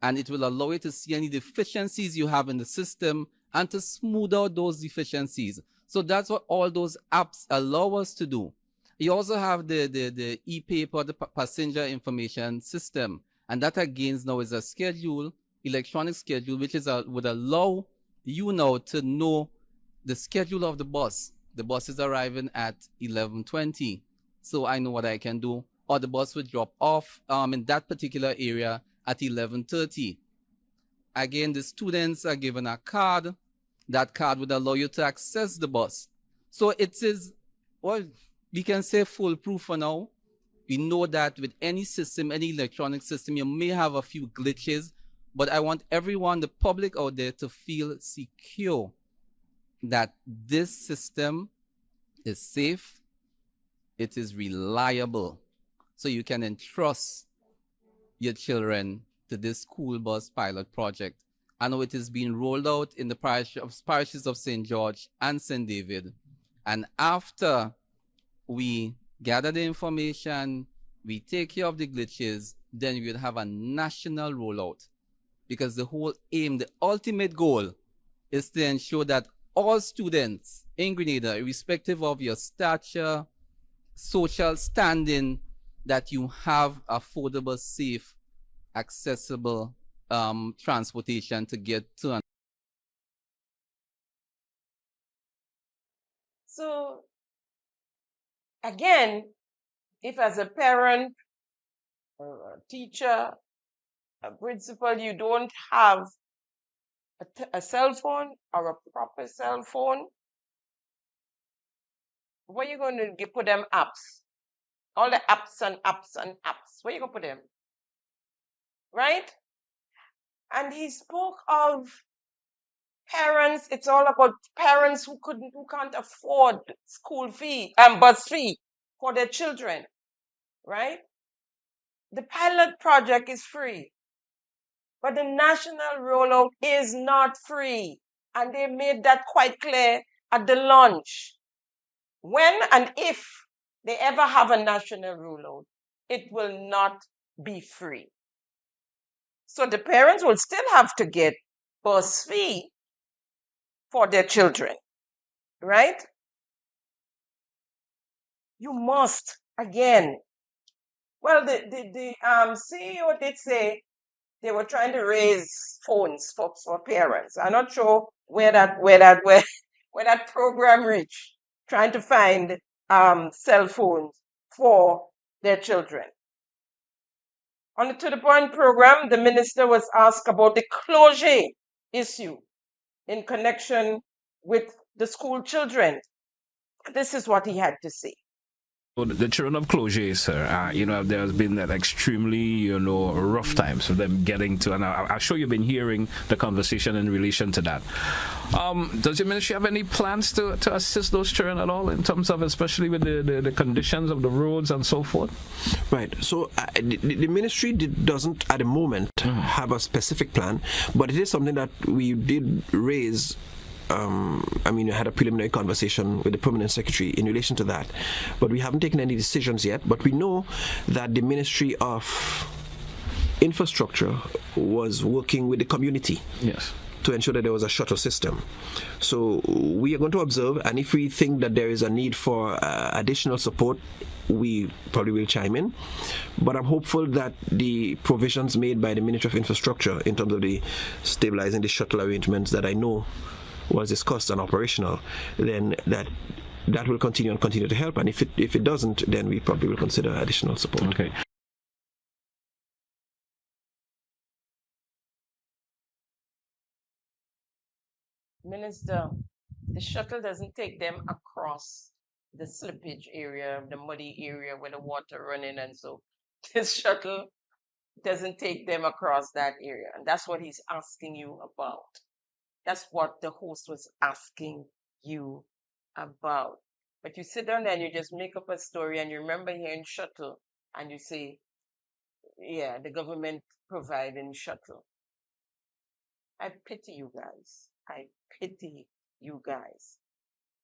and it will allow you to see any deficiencies you have in the system and to smooth out those deficiencies. So that's what all those apps allow us to do. You also have the e-paper, the passenger information system, and that again now is a schedule, electronic schedule, which is would allow you now to know the schedule of the bus. The bus is arriving at 11:20, so I know what I can do. Or the bus would drop off in that particular area at 11:30. Again, the students are given a card. That card would allow you to access the bus. So it is, well, we can say foolproof for now. We know that with any system, any electronic system, you may have a few glitches, but I want everyone, the public out there, to feel secure that this system is safe, it is reliable, so you can entrust your children to this school bus pilot project. I know it is being rolled out in the parishes of St. George and St. David. And after we gather the information, we take care of the glitches, then we will have a national rollout. Because the whole aim, the ultimate goal, is to ensure that all students in Grenada, irrespective of your stature, social standing, that you have affordable, safe, accessible transportation to get to. So again, if as a parent, or a teacher, a principal, you don't have a cell phone or a proper cell phone, where you going to put them apps? All the apps and apps and apps. Where you going to put them? right? And he spoke of parents. It's all about parents who can't afford school fee and bus fee for their children, right? The pilot project is free, but the national rollout is not free. And they made that quite clear at the launch. When and if they ever have a national rollout, it will not be free. So the parents will still have to get bus fee for their children, right? You must, again. Well, the CEO did say they were trying to raise phones for parents. I'm not sure where that program reached, trying to find cell phones for their children. On the To the Point program, the minister was asked about the closure issue in connection with the school children. This is what he had to say. The children of closure, sir, there has been that extremely, rough times for them getting to, and I'm sure you've been hearing the conversation in relation to that. Does your ministry have any plans to assist those children at all in terms of, especially with the conditions of the roads and so forth? Right. So the ministry doesn't at the moment have a specific plan, but it is something that we did raise. I had a preliminary conversation with the permanent secretary in relation to that, but we haven't taken any decisions yet. But we know that the Ministry of Infrastructure was working with the community. Yes. To ensure that there was a shuttle system. So we are going to observe, and if we think that there is a need for additional support, we probably will chime in. But I'm hopeful that the provisions made by the Ministry of Infrastructure in terms of the stabilizing the shuttle arrangements that I know was discussed and operational, then that will continue to help. And if it doesn't, then we probably will consider additional support. Okay. Minister, the shuttle doesn't take them across the slippage area, the muddy area where the water running, and so this shuttle doesn't take them across that area. And that's what he's asking you about. That's what the host was asking you about. But you sit down there and you just make up a story, and you remember hearing shuttle and you say, yeah, the government providing shuttle. I pity you guys. I pity you guys.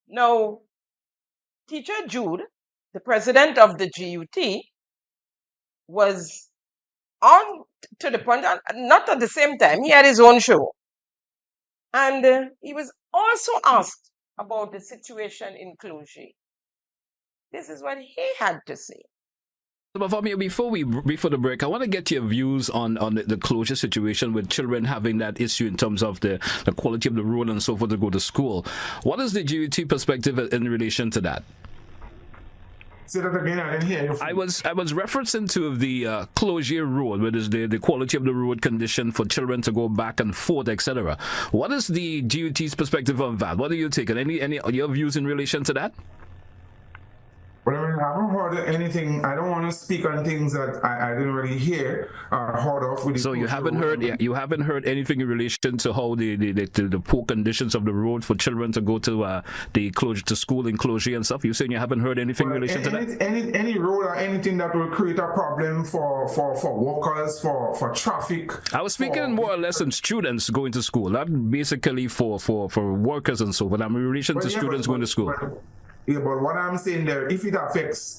Now, Teacher Jude, the president of the GUT, was on To the Point, not at the same time. He had his own show. And he was also asked about the situation in Closure. This is what he had to say. But for me, before the break, I want to get your views on the closure situation with children having that issue in terms of the quality of the road and so forth to go to school. What is the GUT perspective in relation to that? Say that again, I didn't hear you. I was referencing to the closure road, where is the quality of the road condition for children to go back and forth, etc. What is the GUT's perspective on that? What are you taking? Any your views in relation to that? Well, I haven't heard anything. I don't want to speak on things that I didn't really hear or heard of. With so you haven't heard anything in relation to how the poor conditions of the road for children to go to the closure to school in Closure and stuff. You're saying you haven't heard anything in relation to that? Any road or anything that will create a problem for workers, for traffic. I was speaking more or less on students going to school, not basically for workers and so. But I'm in relation to students going to school. Yeah, but what I'm saying there, if it affects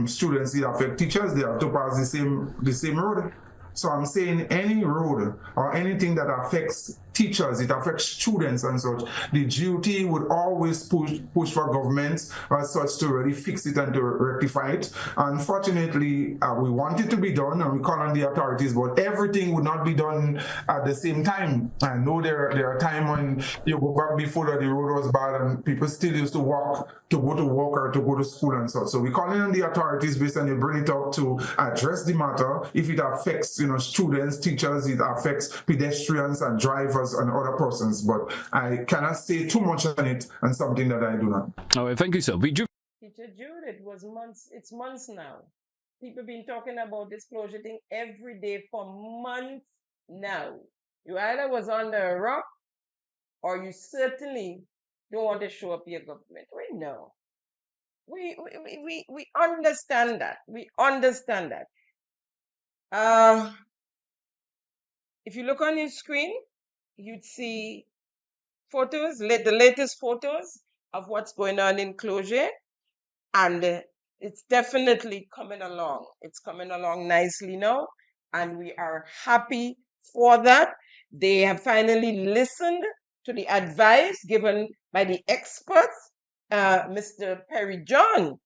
students, it affects teachers, they have to pass the same road. So I'm saying any road or anything that affects teachers, it affects students and such, the GUT would always push for governments as such to really fix it and to rectify it. Unfortunately, we want it to be done and we call on the authorities, but everything would not be done at the same time. I know there are times when you go back before that the road was bad and people still used to walk to go to work or to go to school and such. So we call on the authorities based on they bring it up to address the matter. If it affects students, teachers, it affects pedestrians and drivers and other persons, but I cannot say too much on it and something that I do not. All right, thank you, sir. Teacher Jude, it's months now. People been talking about this closure thing every day for months now. You either was under a rock or you certainly don't want to show up your government. We know. We understand that. We understand that. If you look on your screen, you'd see photos, the latest photos of what's going on in closure, and it's definitely coming along. It's coming along nicely now, and we are happy for that. They have finally listened to the advice given by the experts. Mr. Perry John,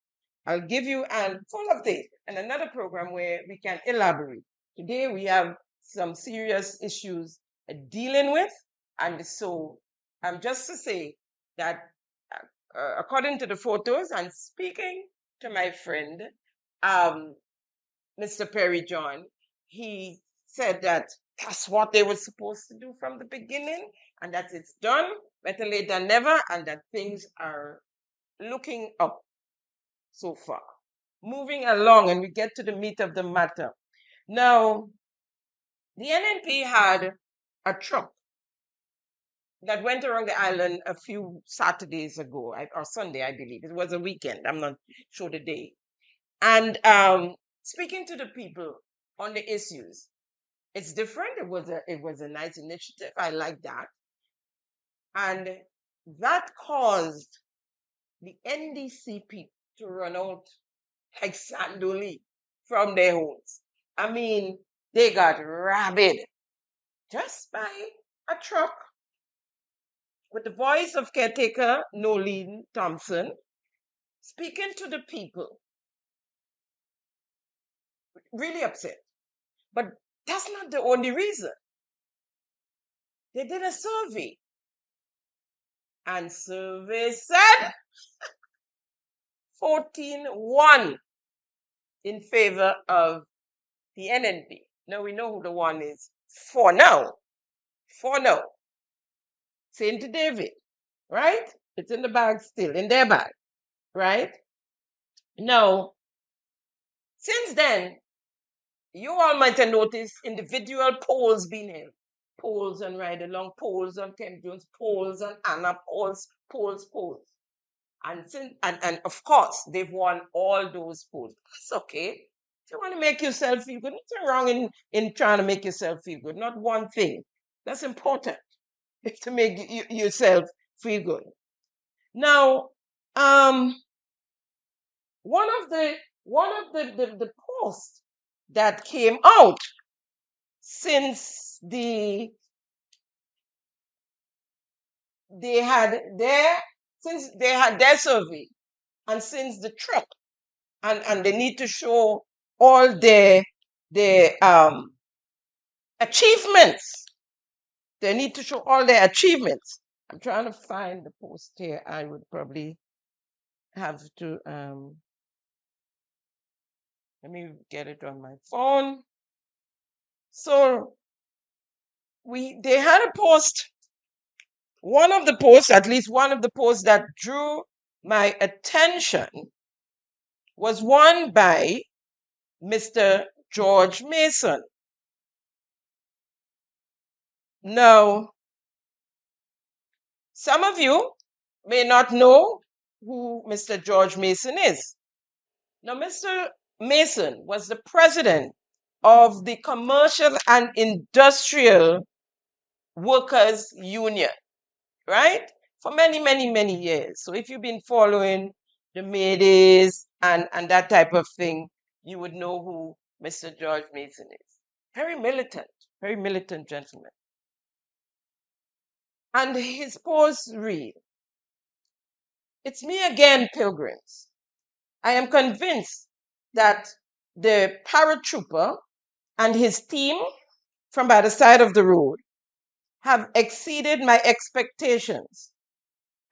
I'll give you a full update and another program where we can elaborate. Today we have some serious issues dealing with, and so just to say that according to the photos, and speaking to my friend, Mr. Perry John, he said that that's what they were supposed to do from the beginning, and that it's done, better late than never, and that things are looking up so far. Moving along, and we get to the meat of the matter. Now, the NNP had a truck that went around the island a few Saturdays ago, or Sunday, I believe. It was a weekend. I'm not sure the day. And speaking to the people on the issues, it's different. It was a nice initiative. I like that. And that caused the NDCP to run out like Sandoli from their homes. I mean, they got rabid just by a truck with the voice of caretaker Nolene Thompson speaking to the people. Really upset. But that's not the only reason. They did a survey, and survey said 14-1 in favor of the NNP. Now we know who the one is. For now. St. David, right? It's in the bag still, in their bag, right? Now, since then, you all might have noticed individual polls being held. Polls on Ride Along, polls on Kemp Jones, polls on Anna, polls. And of course, they've won all those polls. That's okay. If you want to make yourself feel good, nothing wrong in trying to make yourself feel good. Not one thing. That's important. Is to make yourself feel good. Now, one of the posts that came out since they had their survey, and since the trip, and they need to show all their achievements. They need to show all their achievements. I'm trying to find the post here. I would probably have to let me get it on my phone. So they had a post. One of the posts, at least one of the posts that drew my attention, was one by Mr. George Mason. Now, some of you may not know who Mr. George Mason is. Now, Mr. Mason was the president of the Commercial and Industrial Workers Union, right? For many, many, many years. So if you've been following the Maydays and that type of thing, you would know who Mr. George Mason is. Very militant gentleman. And his post read, "It's me again, pilgrims. I am convinced that the paratrooper and his team from by the side of the road have exceeded my expectations.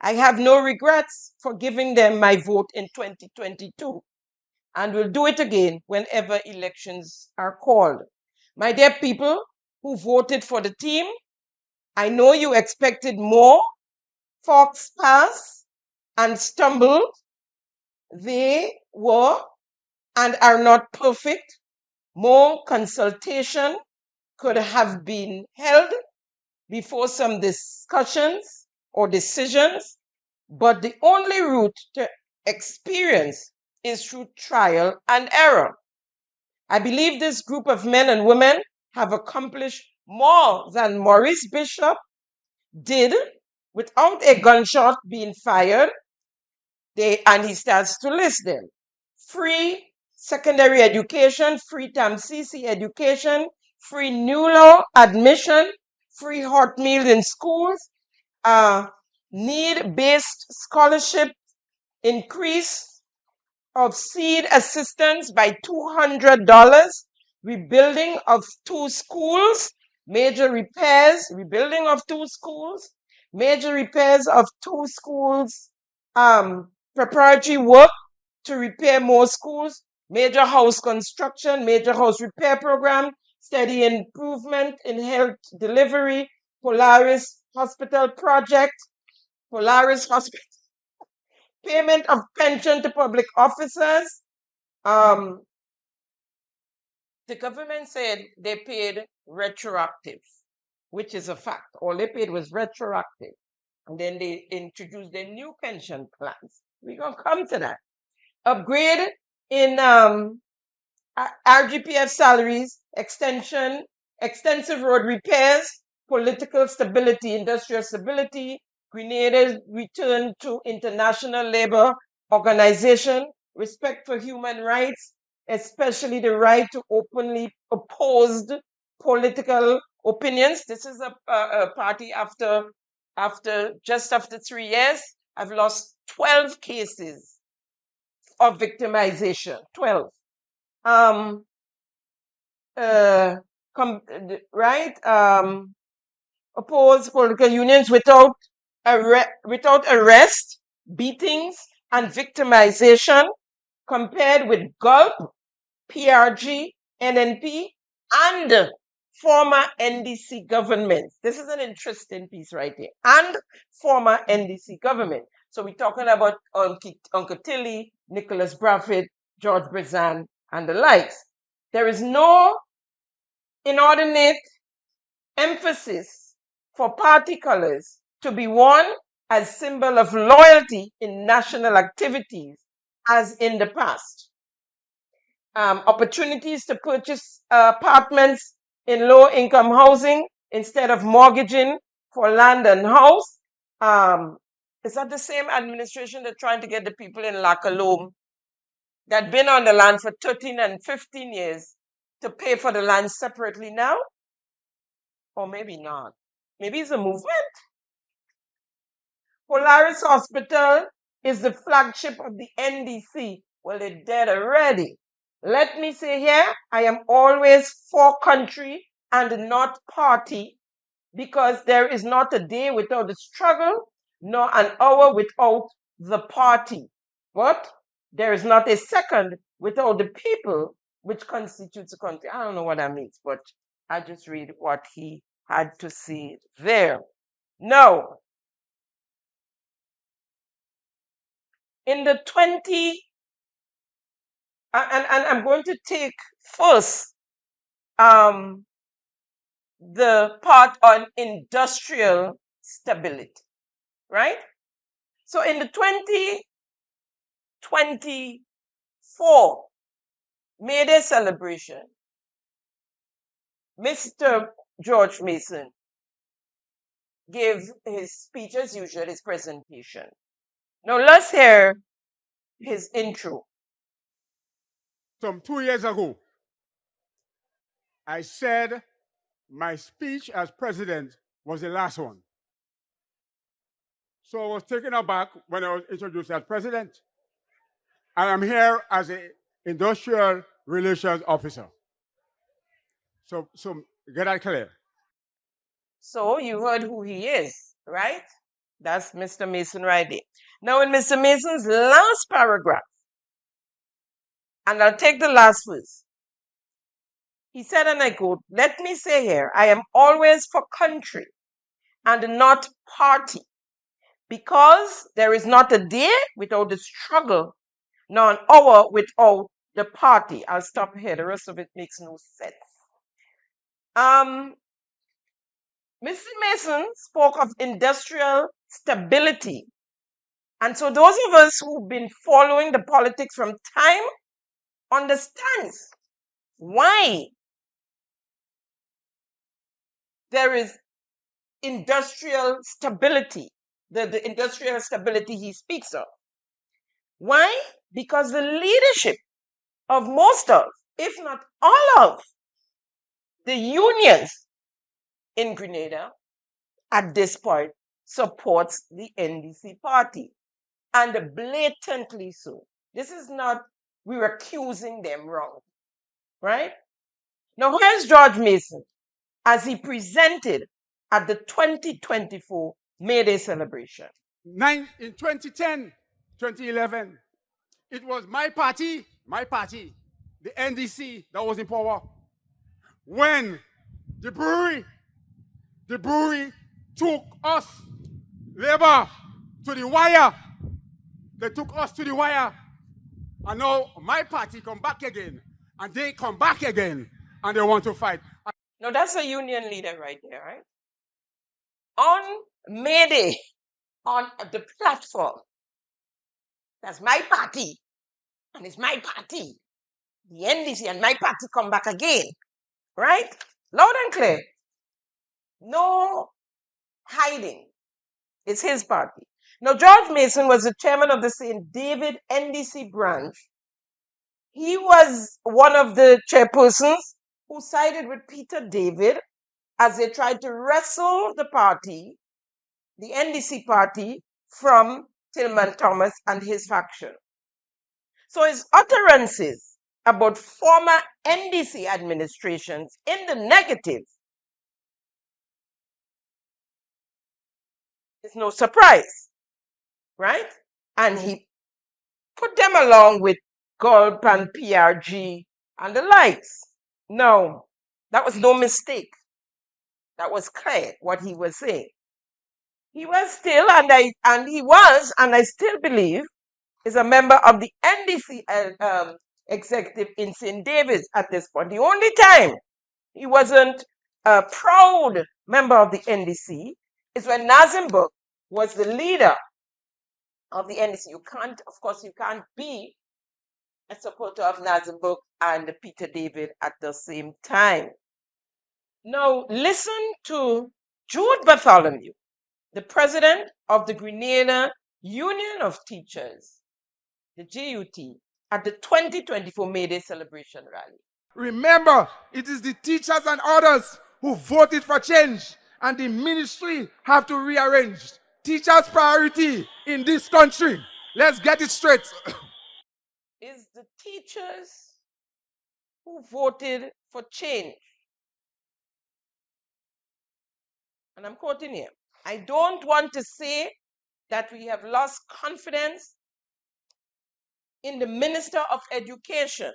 I have no regrets for giving them my vote in 2022 and will do it again whenever elections are called. My dear people who voted for the team, I know you expected more. Fox passed and stumbled. They were and are not perfect. More consultation could have been held before some discussions or decisions, but the only route to experience is through trial and error. I believe this group of men and women have accomplished more than Maurice Bishop did without a gunshot being fired. And he starts to list them. Free secondary education, free TAMCC education, free new law admission, free hot meals in schools, need-based scholarship, increase of seed assistance by $200, rebuilding of 2 schools, major repairs, rebuilding of 2 schools, major repairs of 2 schools, preparatory work to repair more schools, major house construction, major house repair program, steady improvement in health delivery, Polaris Hospital project, Polaris Hospital, payment of pension to public officers. The government said they paid retroactive, which is a fact. All they paid was retroactive. And then they introduced their new pension plans. We're going to come to that. Upgrade in RGPF salaries, extensive road repairs, political stability, industrial stability, Grenada's return to international labor organization, respect for human rights, especially the right to openly oppose political opinions. This is a party just after 3 years, I've lost 12 cases of victimization. 12. Oppose political unions without arrest, beatings, and victimization, compared with Gulp, PRG, NNP, and former NDC governments. This is an interesting piece right here. And former NDC government. So we're talking about Uncle Tilly, Nicholas Braffett, George Brezan, and the likes. There is no inordinate emphasis for party colors to be worn as symbol of loyalty in national activities as in the past. Opportunities to purchase apartments in low-income housing instead of mortgaging for land and house. Is that the same administration that's trying to get the people in Lakalom that been on the land for 13 and 15 years to pay for the land separately now? Or maybe not. Maybe it's a movement. Polaris Hospital is the flagship of the NDC. Well, they're dead already. Let me say here, I am always for country and not party, because there is not a day without the struggle, nor an hour without the party. But there is not a second without the people, which constitutes a country. I don't know what that means, but I just read what he had to say there. Now, in the 20, and I'm going to take first the part on industrial stability, right? So in the 2024 May Day celebration, Mr. George Mason gave his speech as usual, his presentation. Now let's hear his intro. Some 2 years ago, I said my speech as president was the last one. So I was taken aback when I was introduced as president. And I'm here as an industrial relations officer. So get that clear. So you heard who he is, right? That's Mr. Mason right there. Now in Mr. Mason's last paragraph, and I'll take the last verse, he said, and I quote, "Let me say here, I am always for country and not party, because there is not a day without the struggle, nor an hour without the party. I'll stop here. The rest of it makes no sense. Mr. Mason spoke of industrial stability. And so those of us who've been following the politics from time understands why there is industrial stability, the industrial stability he speaks of. Why? Because the leadership of most of, if not all of, the unions in Grenada at this point supports the NDC party, and blatantly so. This is not, we're accusing them wrong, right? Now, here's George Mason as he presented at the 2024 May Day celebration. In 2010, 2011, it was my party, the NDC, that was in power. When the brewery took us, Labour, to the wire. They took us to the wire. And now my party come back again. And they come back again. And they want to fight. Now that's a union leader right there, right? On May Day, on the platform, that's my party. And it's my party. The NDC and my party come back again, right? Loud and clear. No hiding. It's his party. Now, George Mason was the chairman of the St. David NDC branch. He was one of the chairpersons who sided with Peter David as they tried to wrestle the party, the NDC party, from Tillman Thomas and his faction. So his utterances about former NDC administrations in the negative is no surprise, right? And he put them along with Gulp and PRG and the likes. No, that was no mistake. That was clear what he was saying. He was still, and I still believe, is a member of the NDC executive in St. David's at this point. The only time he wasn't a proud member of the NDC is when Nazimburg was the leader of the NDC. You can't be a supporter of Nazimburg and Peter David at the same time. Now, listen to Jude Bartholomew, the president of the Grenada Union of Teachers, the GUT, at the 2024 May Day celebration rally. Remember, it is the teachers and others who voted for change, and the ministry have to rearrange. Teachers' priority in this country. Let's get it straight. Is the teachers who voted for change. And I'm quoting him. I don't want to say that we have lost confidence in the Minister of Education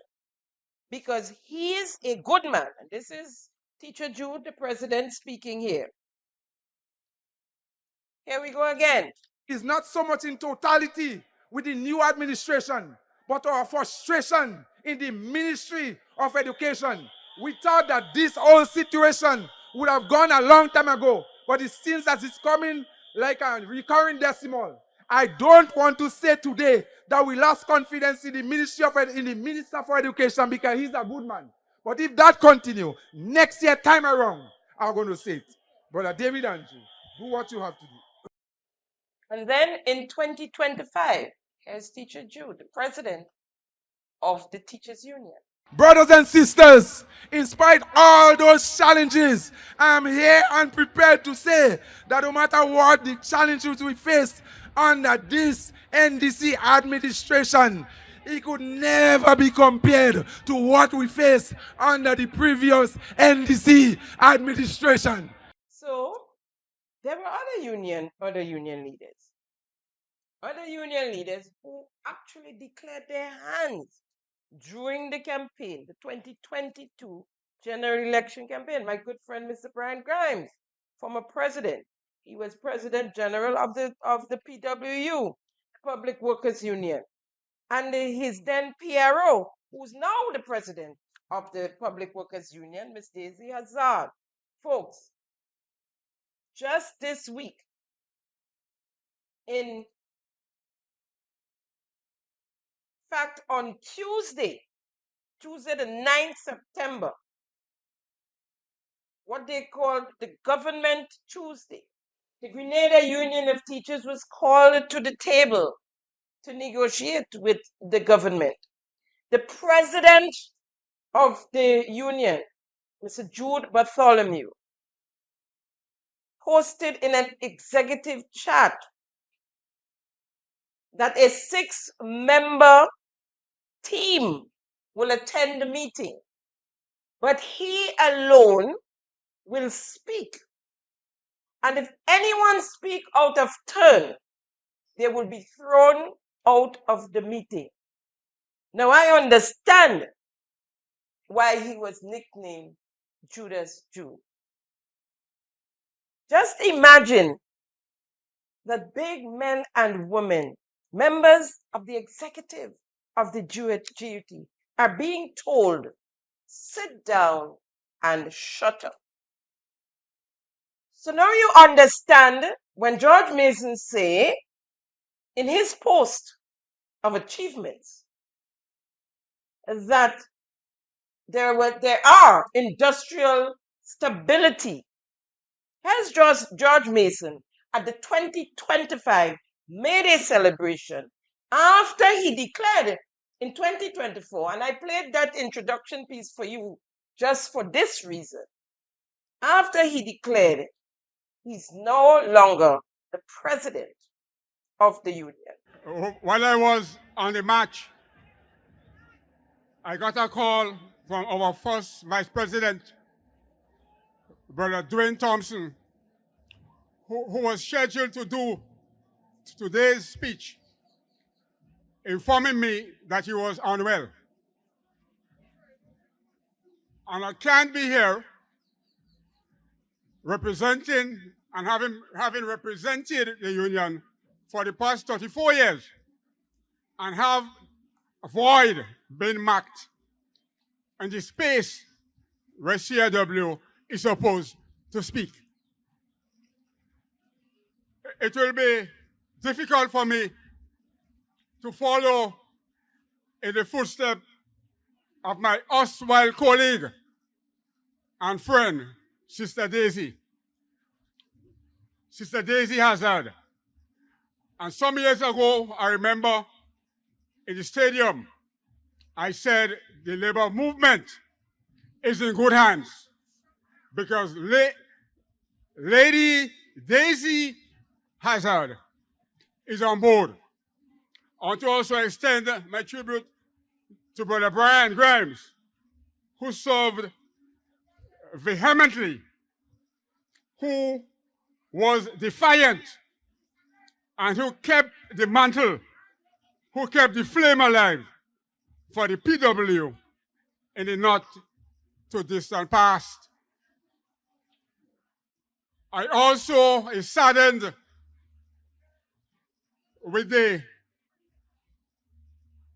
because he is a good man. And this is Teacher Jude, the president, speaking here. Here we go again. It's not so much in totality with the new administration, but our frustration in the Ministry of Education. We thought that this whole situation would have gone a long time ago, but it seems as it's coming like a recurring decimal. I don't want to say today that we lost confidence in the Minister for Education because he's a good man. But if that continues, next year time around, I'm going to say it. Brother David Andrew, do what you have to do. And then in 2025, here's Teacher Jude, the president of the Teachers Union. Brothers and sisters, in spite of all those challenges, I'm here and prepared to say that no matter what the challenges we face under this NDC administration, it could never be compared to what we faced under the previous NDC administration. So there were other union leaders who actually declared their hands during the campaign, the 2022 general election campaign. My good friend, Mr. Brian Grimes, former president, he was president general of the PWU, Public Workers Union, and his then PRO, who's now the president of the Public Workers Union, Miss Daisy Hazard. Folks, just this week, in fact, on Tuesday the 9th September, what they called the Government Tuesday, the Grenada Union of Teachers was called to the table to negotiate with the government. The president of the union, Mr. Jude Bartholomew, posted in an executive chat that a 6-member team will attend the meeting, but he alone will speak. And if anyone speak out of turn, they will be thrown out of the meeting. Now I understand why he was nicknamed Judas Jew. Just imagine that big men and women, members of the executive of the GUT, are being told, sit down and shut up. So now you understand when George Mason say in his post of achievements that there are industrial stability. Here's George Mason at the 2025 May Day celebration after he declared in 2024, and I played that introduction piece for you just for this reason. After he declared he's no longer the president of the union. While I was on the march, I got a call from our first vice president, Brother Dwayne Thompson, who was scheduled to do today's speech, informing me that he was unwell. And I can't be here representing and having represented the union for the past 34 years and have a void been marked in the space where CIW is supposed to speak. It will be difficult for me to follow in the footsteps of my erstwhile colleague and friend, Sister Daisy. Sister Daisy Hazard. And some years ago, I remember in the stadium, I said the labor movement is in good hands because Lady Daisy Hazard is on board. I want to also extend my tribute to Brother Brian Grimes, who served vehemently, who was defiant, and who kept the mantle, who kept the flame alive for the PW in the not too distant past. I also is saddened with the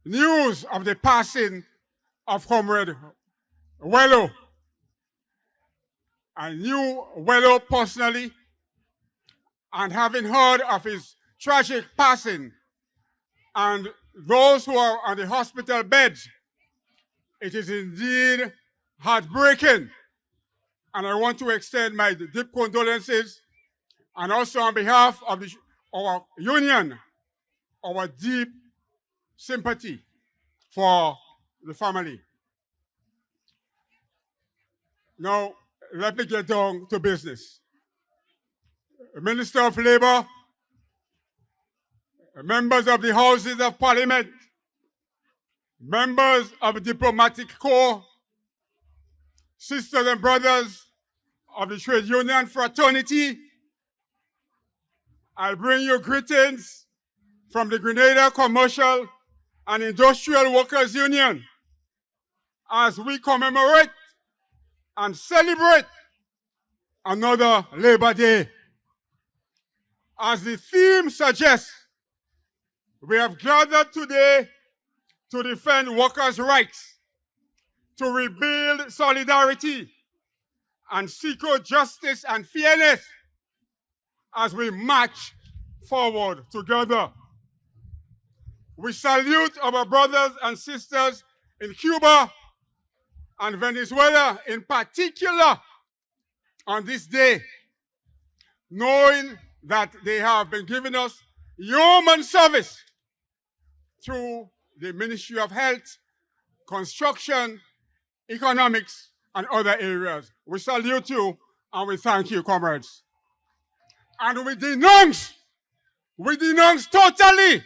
news of the passing of Comrade Wello. I knew Wello personally, and having heard of his tragic passing and those who are on the hospital beds, it is indeed heartbreaking. And I want to extend my deep condolences, and also on behalf of our union, our deep sympathy for the family. Now, let me get down to business. Minister of Labor, members of the Houses of Parliament, members of the Diplomatic Corps, sisters and brothers of the Trade Union Fraternity, I bring you greetings from the Grenada Commercial and Industrial Workers Union as we commemorate and celebrate another Labor Day. As the theme suggests, we have gathered today to defend workers' rights, to rebuild solidarity, and secure justice and fairness as we march forward together. We salute our brothers and sisters in Cuba and Venezuela in particular on this day, knowing that they have been giving us human service through the Ministry of Health, Construction, Economics, and other areas. We salute you and we thank you, comrades. And we denounce totally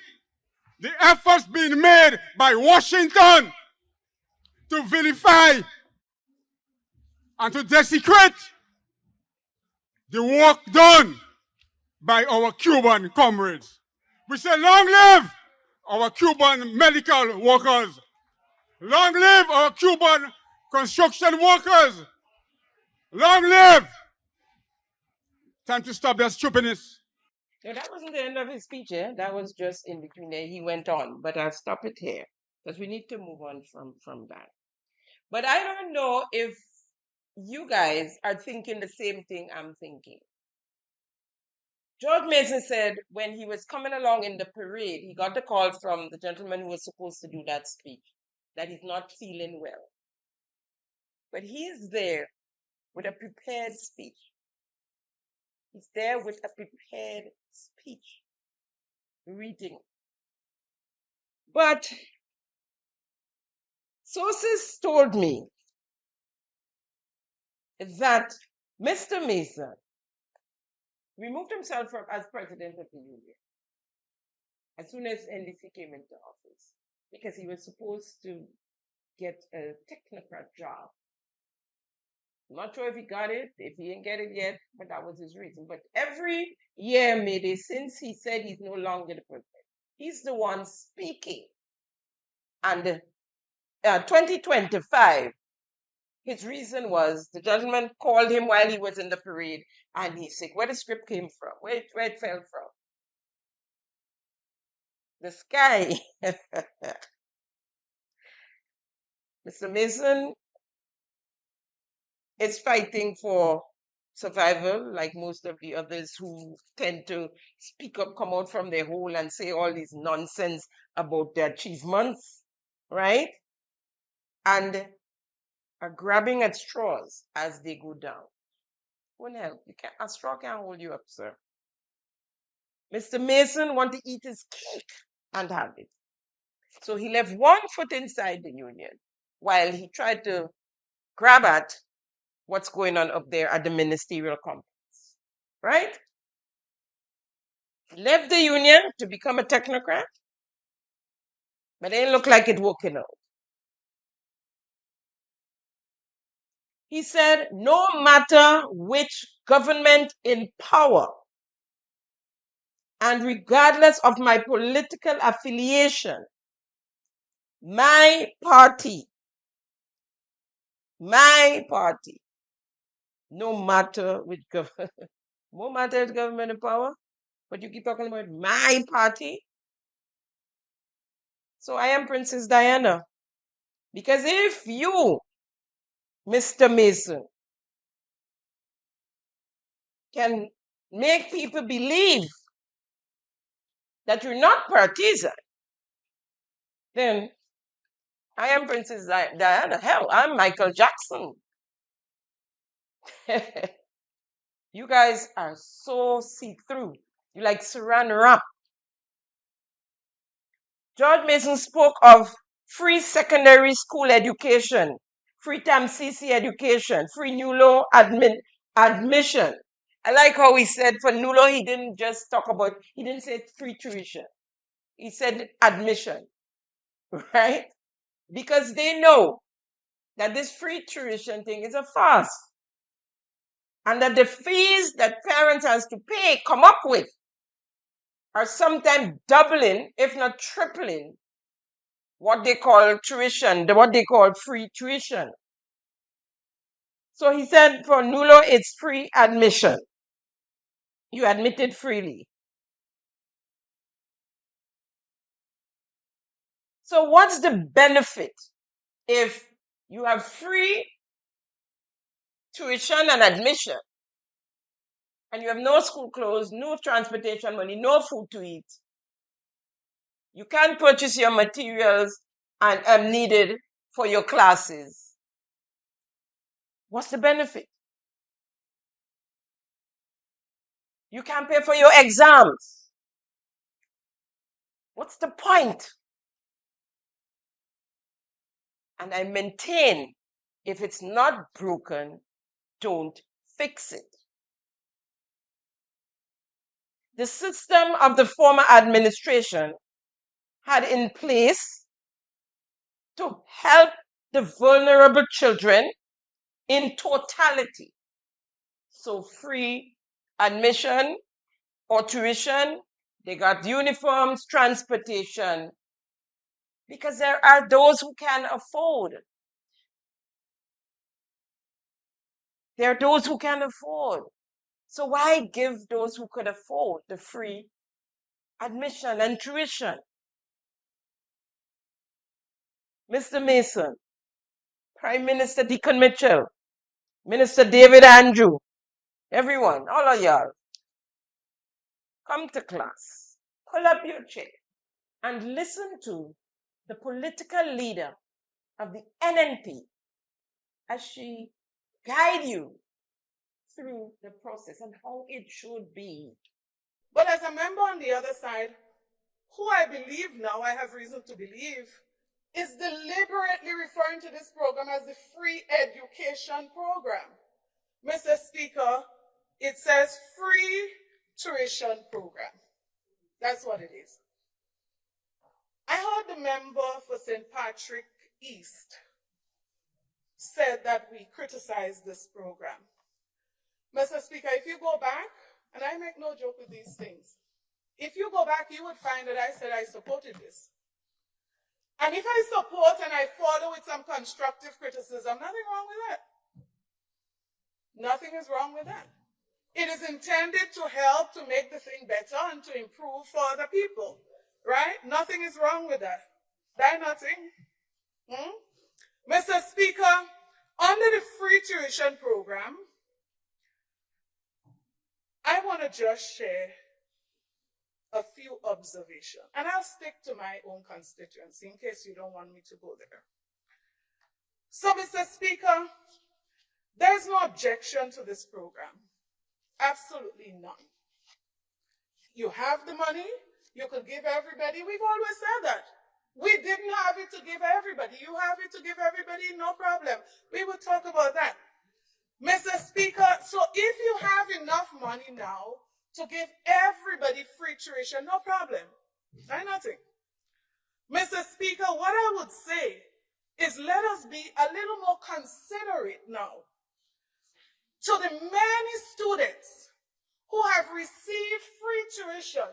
the efforts being made by Washington to vilify and to desecrate the work done by our Cuban comrades. We say, long live our Cuban medical workers. Long live our Cuban construction workers. Long live. Time to stop their stupidness. No, that wasn't the end of his speech, eh? That was just in between there. He went on, but I'll stop it here because we need to move on from that. But I don't know if you guys are thinking the same thing I'm thinking. George Mason said when he was coming along in the parade, he got the call from the gentleman who was supposed to do that speech that he's not feeling well. But he's there with a prepared speech. He's there with a prepared speech, reading. But sources told me that Mr. Mason removed himself from as president of the union as soon as NDC came into office because he was supposed to get a technocrat job. I'm not sure if he got it, if he didn't get it yet, but that was his reason. But every year, Mayday, since he said he's no longer the president, he's the one speaking. And 2025, his reason was the gentleman called him while he was in the parade and he's sick. Where the script came from, where it fell from. The sky. Mr. Mason is fighting for survival, like most of the others who tend to speak up, come out from their hole and say all this nonsense about their achievements, right? And are grabbing at straws as they go down. Won't help. A straw can't hold you up, sir. Mr. Mason want to eat his cake and have it. So he left one foot inside the union while he tried to grab at what's going on up there at the ministerial complex, right? He left the union to become a technocrat, but it didn't look like it working out. He said, no matter which government in power, and regardless of my political affiliation, my party, no matter which government in power, but you keep talking about my party. So I am Princess Diana. Because if you, Mr. Mason, can make people believe that you're not partisan, then I am Princess Diana. Hell, I'm Michael Jackson. You guys are so see-through. You like saran wrap. George Mason spoke of free secondary school education, free TAMCC education, free NULO admission. I like how he said for NULO, he didn't just talk about, he didn't say free tuition. He said admission, right? Because they know that this free tuition thing is a farce. And that the fees that parents has to pay, come up with, are sometimes doubling, if not tripling, what they call tuition, what they call free tuition. So he said for NULO, it's free admission. You admit it freely. So what's the benefit if you have free tuition and admission, and you have no school clothes, no transportation money, no food to eat? You can't purchase your materials and needed for your classes. What's the benefit? You can't pay for your exams. What's the point? And I maintain, if it's not broken, don't fix it. The system of the former administration had in place to help the vulnerable children in totality. So free admission or tuition, they got uniforms, transportation, because there are those who can afford. There are those who can afford. So why give those who could afford the free admission and tuition? Mr. Mason, Prime Minister Deacon Mitchell, Minister David Andrew, everyone, all of y'all, come to class, pull up your chair, and listen to the political leader of the NNP as she guide you through the process and how it should be. But as a member on the other side, who I believe now, I have reason to believe, is deliberately referring to this program as the free education program. Mr. Speaker, it says free tuition program. That's what it is. I heard the member for St. Patrick East said that we criticized this program. Mr. Speaker, if you go back, and I make no joke with these things, if you go back, you would find that I said I supported this. And if I support and I follow with some constructive criticism, nothing wrong with that. Nothing is wrong with that. It is intended to help to make the thing better and to improve for other people, right? Nothing is wrong with that. That nothing. Mr. Speaker, under the free tuition program, I want to just share a few observations, and I'll stick to my own constituency in case you don't want me to go there. So, Mr. Speaker, there's no objection to this program. Absolutely none. You have the money, you could give everybody. We've always said that. We didn't have it to give everybody. You have it to give everybody, no problem. We will talk about that. Mr. Speaker, so if you have enough money now to give everybody free tuition, no problem. I nothing. Mr. Speaker, what I would say is let us be a little more considerate now to the many students who have received free tuition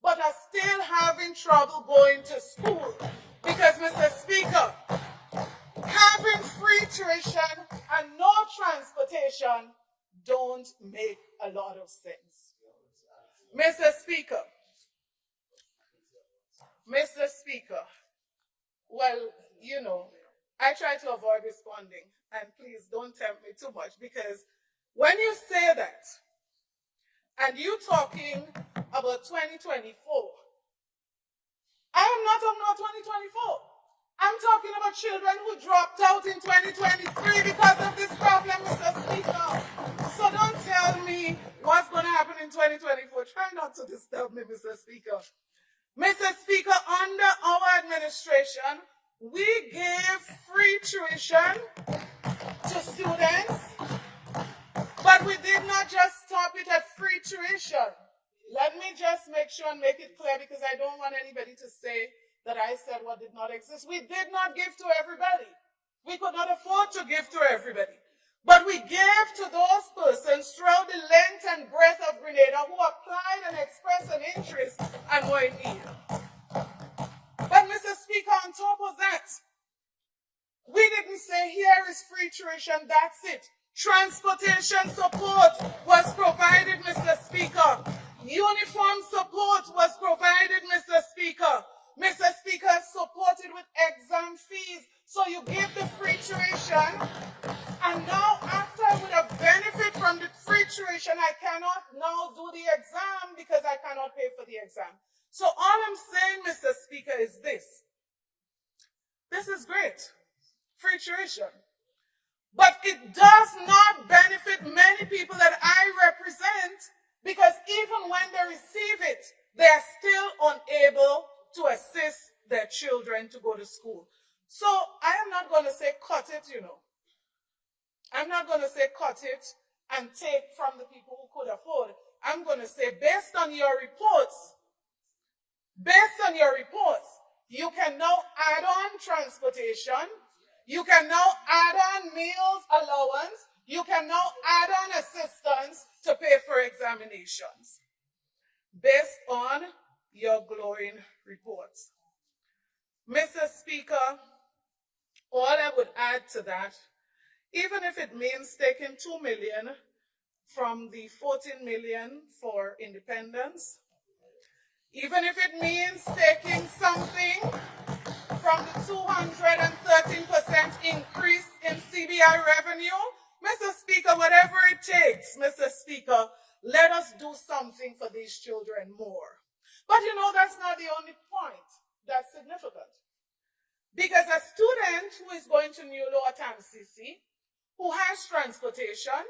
but are still having trouble going to school. Because, Mr. Speaker, having free tuition and no transportation don't make a lot of sense. Mr. Speaker, well, you know, I try to avoid responding, and please don't tempt me too much, because when you say that, and you talking about 2024, I am not talking about 2024. I'm talking about children who dropped out in 2023 because of this problem, Mr. Speaker. So don't tell me what's going to happen in 2024. Try not to disturb me, Mr. Speaker. Mr. Speaker, under our administration, we gave free tuition to students, but we did not just stop it at free tuition. Let me just make sure and make it clear, because I don't want anybody to say that I said what did not exist. We did not give to everybody. We could not afford to give to everybody. But we gave to those persons throughout the length and breadth of Grenada who applied and expressed an interest and were in need. But, Mr. Speaker, on top of that, we didn't say here is free tuition, that's it. Transportation support was provided, Mr. Speaker. Uniform support was provided, Mr. Speaker. Mr. Speaker, supported with exam. So all I'm saying, Mr. Speaker, is this. This is great, free tuition. But it does not benefit many people that I represent, because even when they receive it, they are still unable to assist their children to go to school. So I am not going to say cut it, I'm not going to say cut it and take from the people who could afford. I'm going to say, based on your reports, you can now add on transportation. You can now add on meals allowance. You can now add on assistance to pay for examinations based on your glowing reports. Mr. Speaker, all I would add to that, even if it means taking 2 million from the 14 million for independence, even if it means taking something from the 213% increase in CBI revenue, Mr. Speaker, whatever it takes, Mr. Speaker, let us do something for these children more. But that's not the only point that's significant. Because a student who is going to New Law at MCC, who has transportation,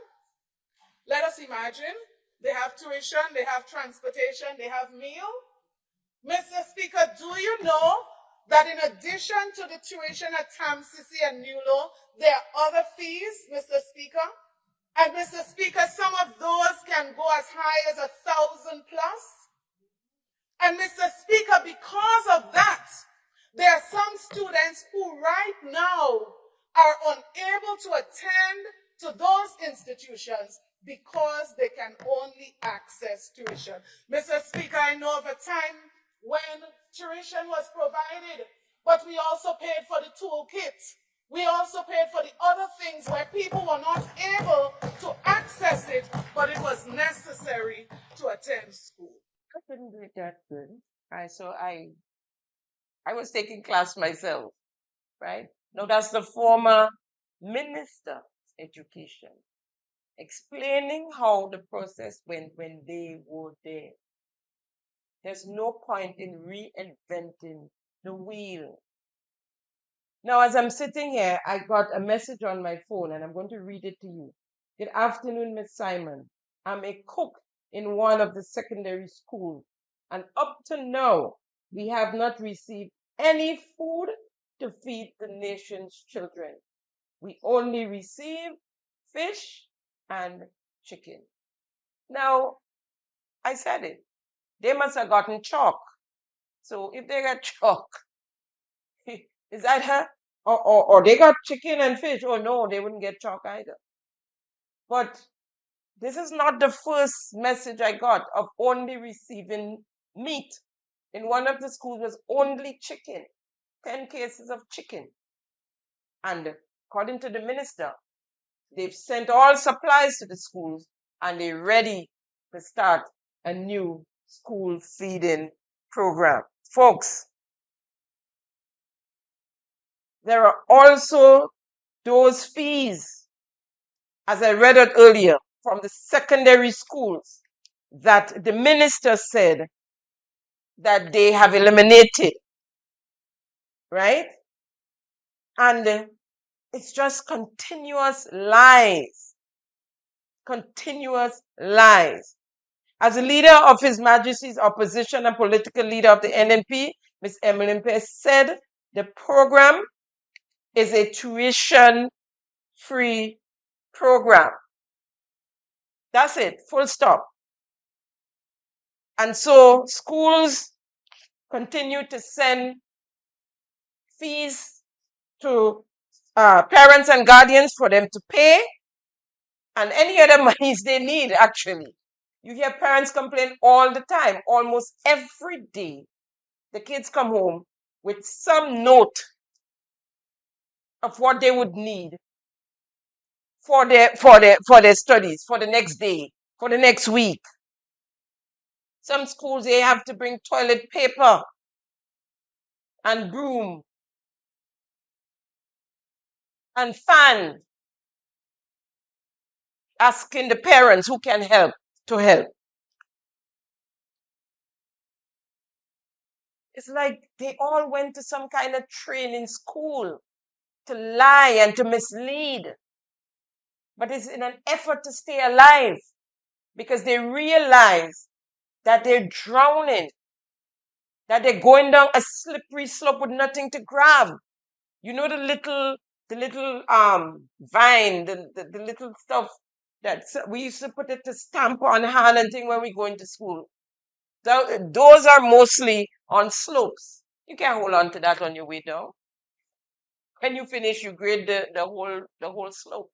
let us imagine, they have tuition, they have transportation, they have meal. Mr. Speaker, do you know that in addition to the tuition at TAMCC and New Law, there are other fees, Mr. Speaker? And Mr. Speaker, some of those can go as high as 1,000 plus. And Mr. Speaker, because of that, there are some students who right now are unable to attend to those institutions because they can only access tuition. Mr. Speaker, I know of a time when tuition was provided, but we also paid for the toolkits. We also paid for the other things where people were not able to access it, but it was necessary to attend school. I couldn't do it that good. So I was taking class myself, right? Now that's the former Minister of Education explaining how the process went when they were there. There's no point in reinventing the wheel. Now, as I'm sitting here, I got a message on my phone and I'm going to read it to you. Good afternoon, Miss Simon. I'm a cook in one of the secondary schools, and up to now, we have not received any food to feed the nation's children. We only receive fish and chicken. Now, I said it. They must have gotten chalk. So if they got chalk, is that her? Or they got chicken and fish. Oh no, they wouldn't get chalk either. But this is not the first message I got of only receiving meat. In one of the schools was only chicken, 10 cases of chicken. And according to the minister, they've sent all supplies to the schools and they're ready to start a new school feeding program. Folks, there are also those fees, as I read it earlier, from the secondary schools that the minister said that they have eliminated, right? And it's just continuous lies. Continuous lies. As a leader of His Majesty's opposition and political leader of the NNP, Ms. Emmeline Pierce said the program is a tuition-free program. That's it, full stop. And so schools continue to send fees to parents and guardians for them to pay, and any other monies they need, actually. You hear parents complain all the time, almost every day. The kids come home with some note of what they would need for their studies, for the next day, for the next week. Some schools, they have to bring toilet paper and broom and fan, asking the parents who can help to help. It's like they all went to some kind of training school to lie and to mislead. But it's in an effort to stay alive because they realize that they're drowning, that they're going down a slippery slope with nothing to grab. You know the little vine, the little stuff that we used to put it to stamp on hand and thing when we go into school. Those are mostly on slopes. You can't hold on to that on your way down. When you finish, you grade the whole slope.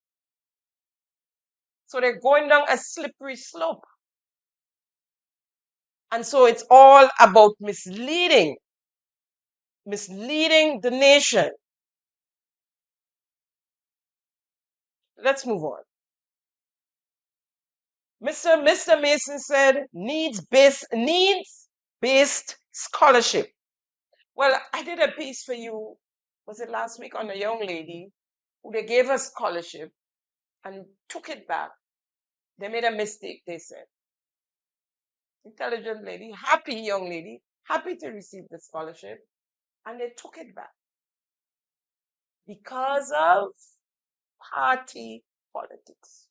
So they're going down a slippery slope. And so it's all about misleading the nation. Let's move on. Mr. Mason said needs-based scholarship. Well, I did a piece for you, was it last week, on a young lady who they gave a scholarship and took it back. They made a mistake, they said. Intelligent lady, happy young lady, happy to receive the scholarship, and they took it back because of party politics.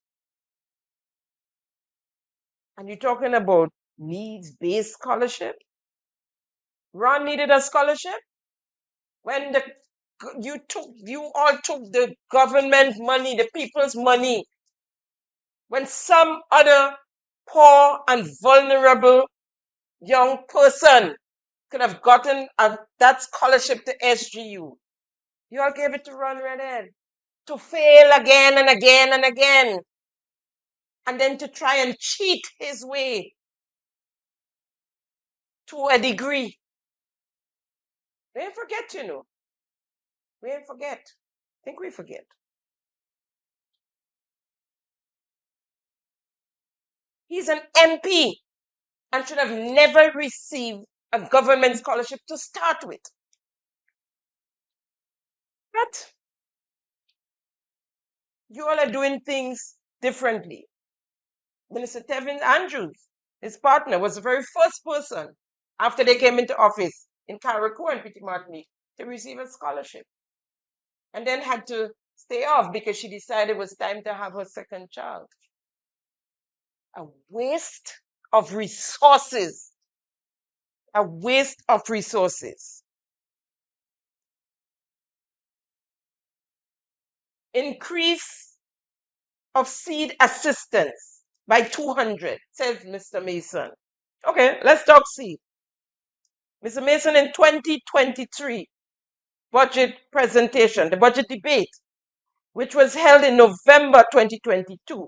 And you're talking about needs-based scholarship? Ron needed a scholarship when you all took the government money, the people's money, when some other poor and vulnerable young person could have gotten that scholarship to SGU. You all gave it to Ron Redhead to fail again and again and again, and then to try and cheat his way to a degree. We ain't forget, you know. We ain't forget. I think we forget. He's an MP and should have never received a government scholarship to start with. But you all are doing things differently. Minister Tevin Andrews, his partner, was the very first person after they came into office in Carriacou and Petit Martinique to receive a scholarship, and then had to stay off because she decided it was time to have her second child. A waste of resources. A waste of resources. Increase of seed assistance by 200, says Mr. Mason. Okay, let's talk seed. Mr. Mason, in 2023 budget presentation, the budget debate, which was held in November 2022,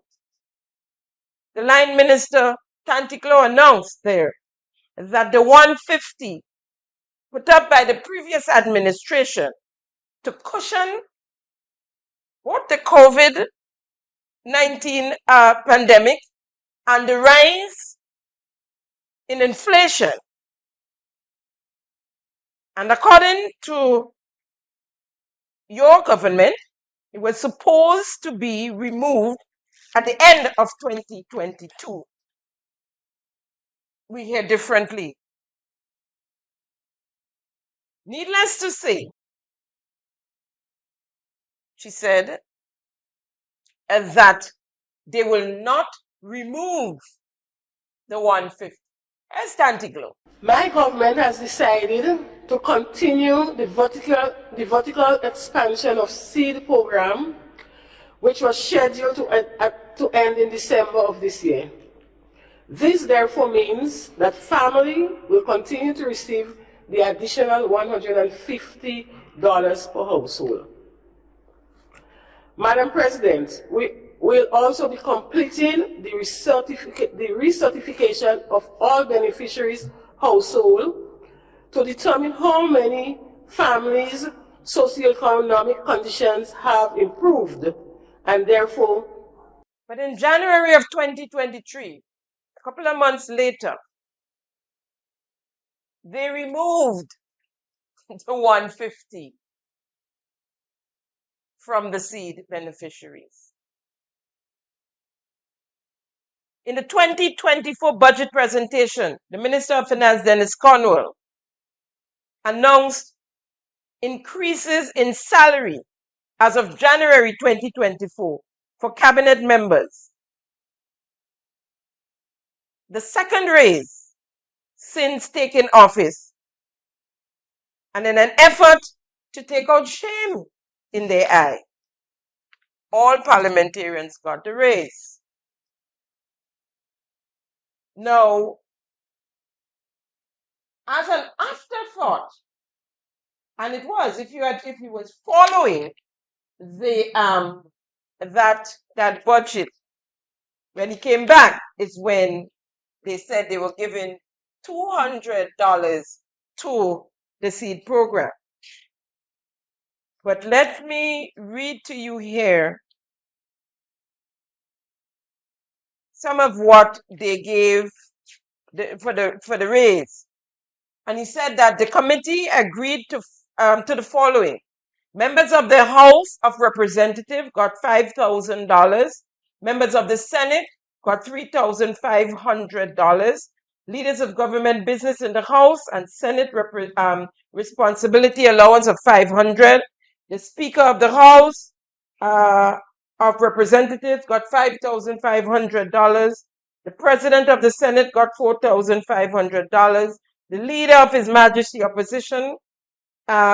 the line minister, Tanticlo, announced there that the 150 put up by the previous administration to cushion what the COVID-19 pandemic and the rise in inflation. And according to your government, it was supposed to be removed at the end of 2022. We hear differently. Needless to say, she said that they will not remove the 150. As Tantiglo. My government has decided to continue the vertical expansion of seed program, which was scheduled to end in December of this year. This therefore means that family will continue to receive the additional $150 per household. Madam President, we will also be completing the recertification of all beneficiaries' household to determine how many families' socioeconomic conditions have improved, and therefore. But in January of 2023, a couple of months later, they removed the 150 from the seed beneficiaries. In the 2024 budget presentation, the Minister of Finance, Dennis Cornwell, announced increases in salary as of January 2024 for cabinet members. The second raise since taking office, and in an effort to take out shame in their eye, all parliamentarians got the raise. Now, as an afterthought, and it was, if you was following the that budget, when he came back, is when they said they were giving $200 to the seed program. But let me read to you here some of what they gave for the raise. And he said that the committee agreed to the following. Members of the House of Representatives got $5,000. Members of the Senate got $3,500. Leaders of government business in the House and Senate responsibility allowance of $500. The Speaker of the House of Representatives got $5,500. The President of the Senate got $4,500. The Leader of His Majesty Opposition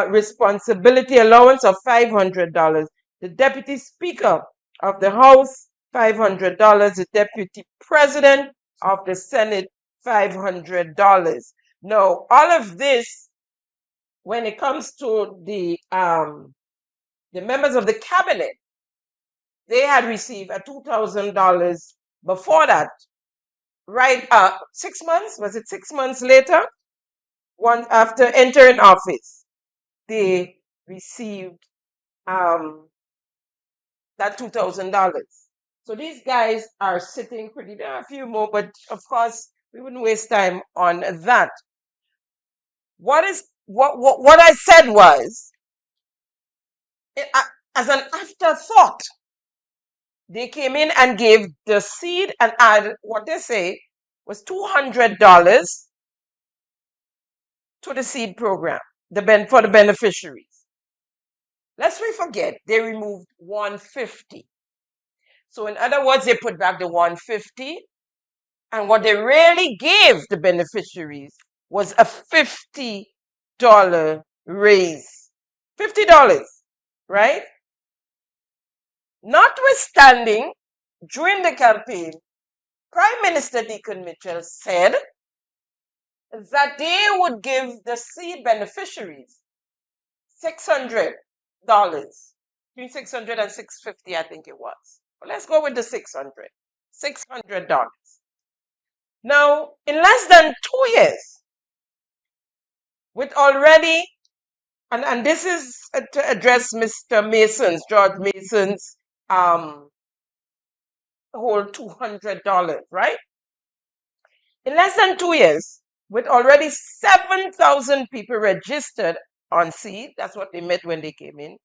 responsibility allowance of $500. The Deputy Speaker of the House, $500. The Deputy President of the Senate, $500. Now, all of this, when it comes to the members of the cabinet, they had received a $2,000 before that. Right, 6 months, was it 6 months later? One after entering office, they received that $2,000. So these guys are sitting pretty. There are a few more, but of course we wouldn't waste time on that. What I said was, as an afterthought, they came in and gave the seed and add what they say was $200 to the seed program, for the beneficiaries. Lest we forget, they removed $150. So in other words, they put back the $150, and what they really gave the beneficiaries was a $50 raise. $50, right? Notwithstanding, during the campaign, Prime Minister Deacon Mitchell said that they would give the seed beneficiaries $600, between $600 and $650, I think it was. But let's go with the $600. $600. Now, in less than 2 years, with already, and this is to address Mr. Mason's, George Mason's whole $200, right? In less than 2 years, with already 7,000 people registered on seed, that's what they meant when they came in,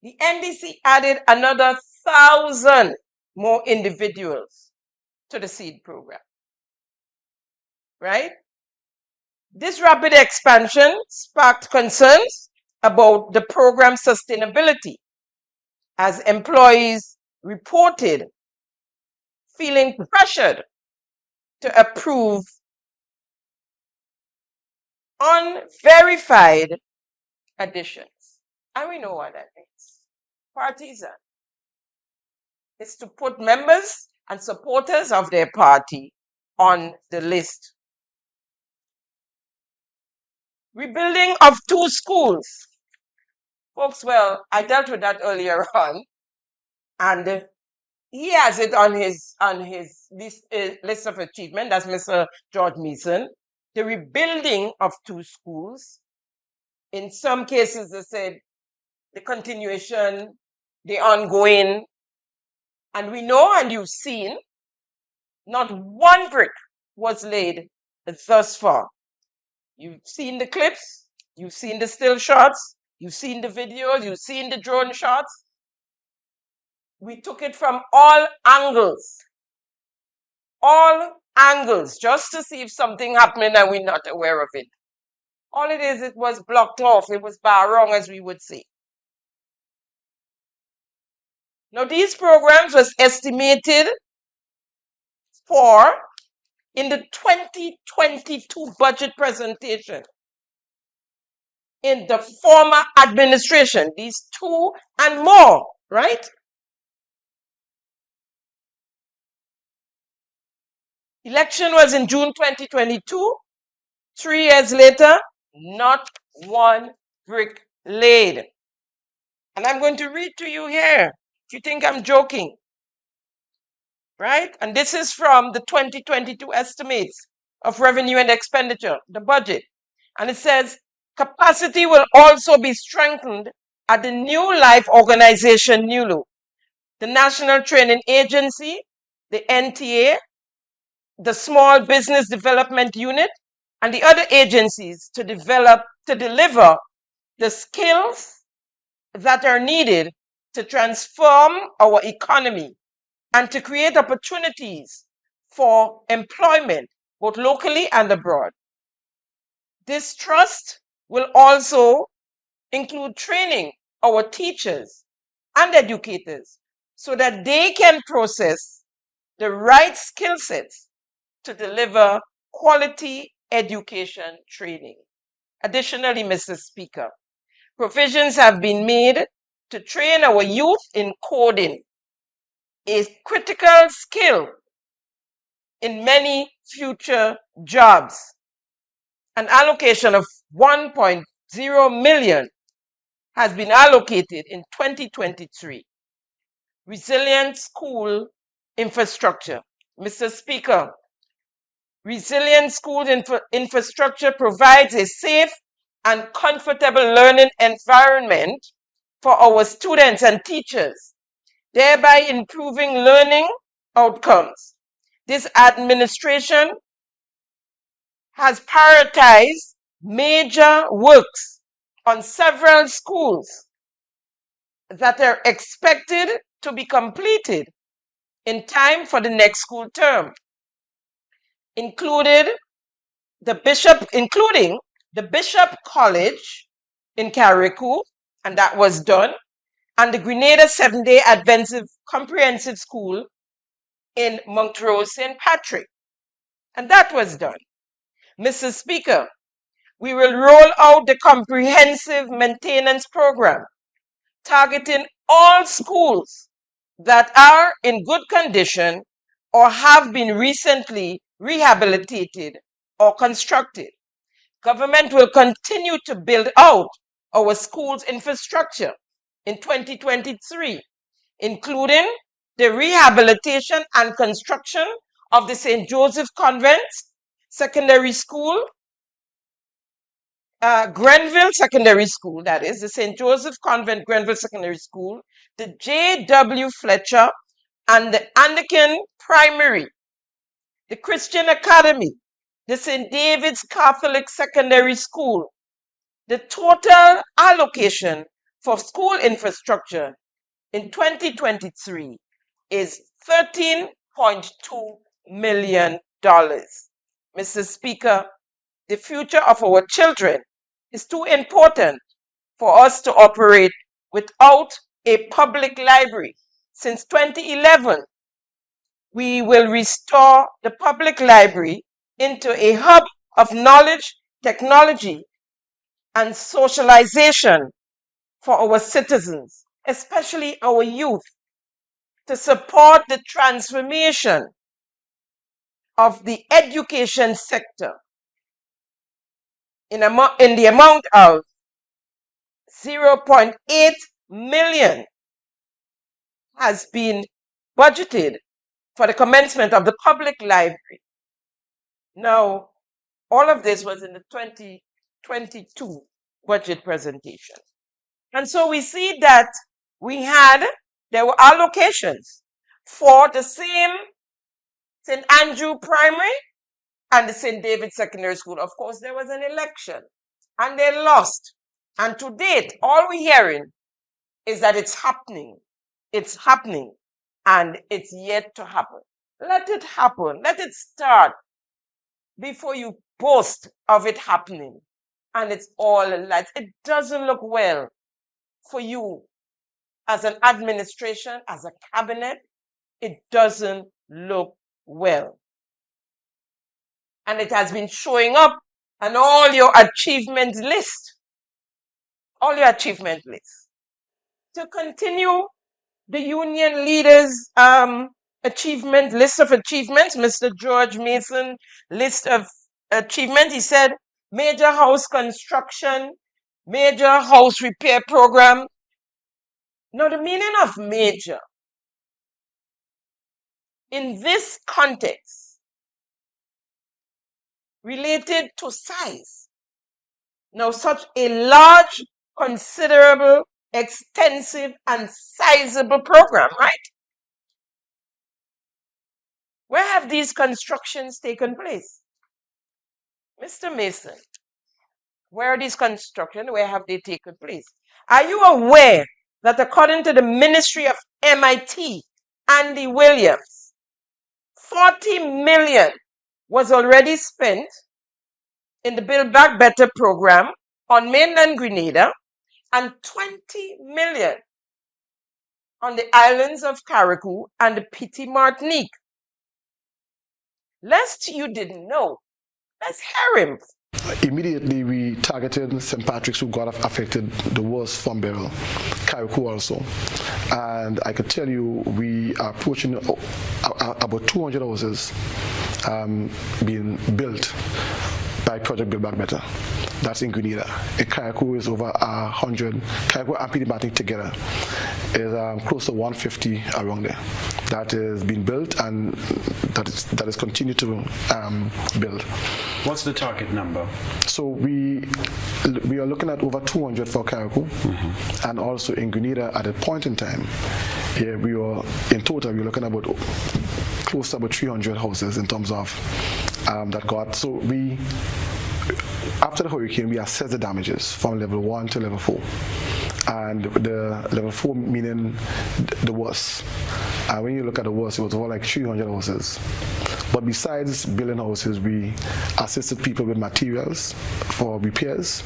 the NDC added another 1,000 more individuals to the seed program, right? This rapid expansion sparked concerns about the program's sustainability, as employees reported feeling pressured to approve unverified additions. And we know what that means. Partisan. It's to put members and supporters of their party on the list. Rebuilding of 2 schools. Folks, well, I dealt with that earlier on, and he has it on his list of achievement. That's Mr. George Mason. The rebuilding of 2 schools. In some cases, they said the continuation, the ongoing, and we know and you've seen, not one brick was laid thus far. You've seen the clips, you've seen the still shots, you've seen the videos, you've seen the drone shots. We took it from all angles, just to see if something happening and we're not aware of it. All it is, it was blocked off. It was bar wrong, as we would say. Now, these programs was estimated for in the 2022 budget presentation in the former administration, these two and more, right? Election was in June 2022. 3 years later, not one brick laid. And I'm going to read to you here, if you think I'm joking, right? And this is from the 2022 estimates of revenue and expenditure, the budget. And it says, capacity will also be strengthened at the New Life Organization, NULO, the National Training Agency, the NTA, the Small Business Development Unit, and the other agencies to deliver the skills that are needed to transform our economy and to create opportunities for employment, both locally and abroad. This trust will also include training our teachers and educators so that they can process the right skill sets to deliver quality education training. Additionally, Mr. Speaker, provisions have been made to train our youth in coding, a critical skill in many future jobs. An allocation of 1.0 million has been allocated in 2023. Resilient school infrastructure. Mr. Speaker, resilient school infrastructure provides a safe and comfortable learning environment for our students and teachers, thereby improving learning outcomes. This administration has prioritized major works on several schools that are expected to be completed in time for the next school term, including the Bishop College in Carriacou, and that was done, and the Grenada 7-day Adventist Comprehensive School in Montrose St. Patrick, and that was done. Mr. Speaker, we will roll out the comprehensive maintenance program targeting all schools that are in good condition or have been recently rehabilitated or constructed. Government will continue to build out our schools infrastructure in 2023, including the rehabilitation and construction of the St. Joseph Convent Secondary School, Grenville Secondary School, that is, the St. Joseph Convent Grenville Secondary School, the J.W. Fletcher, and the Anglican Primary, the Christian Academy, the St. David's Catholic Secondary School. The total allocation for school infrastructure in 2023 is $13.2 million. Mr. Speaker, the future of our children is too important for us to operate without a public library. Since 2011, we will restore the public library into a hub of knowledge, technology, and socialization for our citizens, especially our youth, to support the transformation of the education sector in the amount of 0.8 million has been budgeted for the commencement of the public library. Now, all of this was in the 2022 budget presentation. And so we see that there were allocations for the same St. Andrew Primary and the St. David Secondary School. Of course, there was an election and they lost. And to date, all we're hearing is that it's happening. It's happening and it's yet to happen. Let it happen. Let it start before you boast of it happening. and it's all in lights. It doesn't look well for you as an administration, as a cabinet. It doesn't look well. And it has been showing up on all your achievement list. All your achievement lists. To continue the union leaders' achievement list of achievements, Mr. George Mason list of achievements. He said major house construction, major house repair program. Now the meaning of major in this context related to size. Now such a large, considerable, extensive and sizable program, right? Where have these constructions taken place? Mr. Mason, where are these constructions? Where have they taken place? Are you aware that according to the Ministry of MIT, Andy Williams, 40 million was already spent in the Build Back Better program on mainland Grenada and 20 million on the islands of Carriacou and the Petite Martinique? Lest you didn't know, let's hear him. Immediately, we targeted St. Patrick's, who got affected the worst from Beryl, Carriacou also. And I could tell you, we are approaching about 200 houses being built by Project Build Back Better. That's in Grenada. In Carriacou is over 100. Carriacou and Petite Martinique together is close to 150 around there. That is being built and that is continued to build. What's the target number? So we are looking at over 200 for Carriacou, and also in Grenada at a point in time, we are in total we're looking at about close to about 300 houses in terms of that got. So we, after the hurricane, we assess the damages from level 1 to level 4. And the level 4 meaning the worst. And when you look at the worst, it was over like 300 houses. But besides building houses, we assisted people with materials for repairs.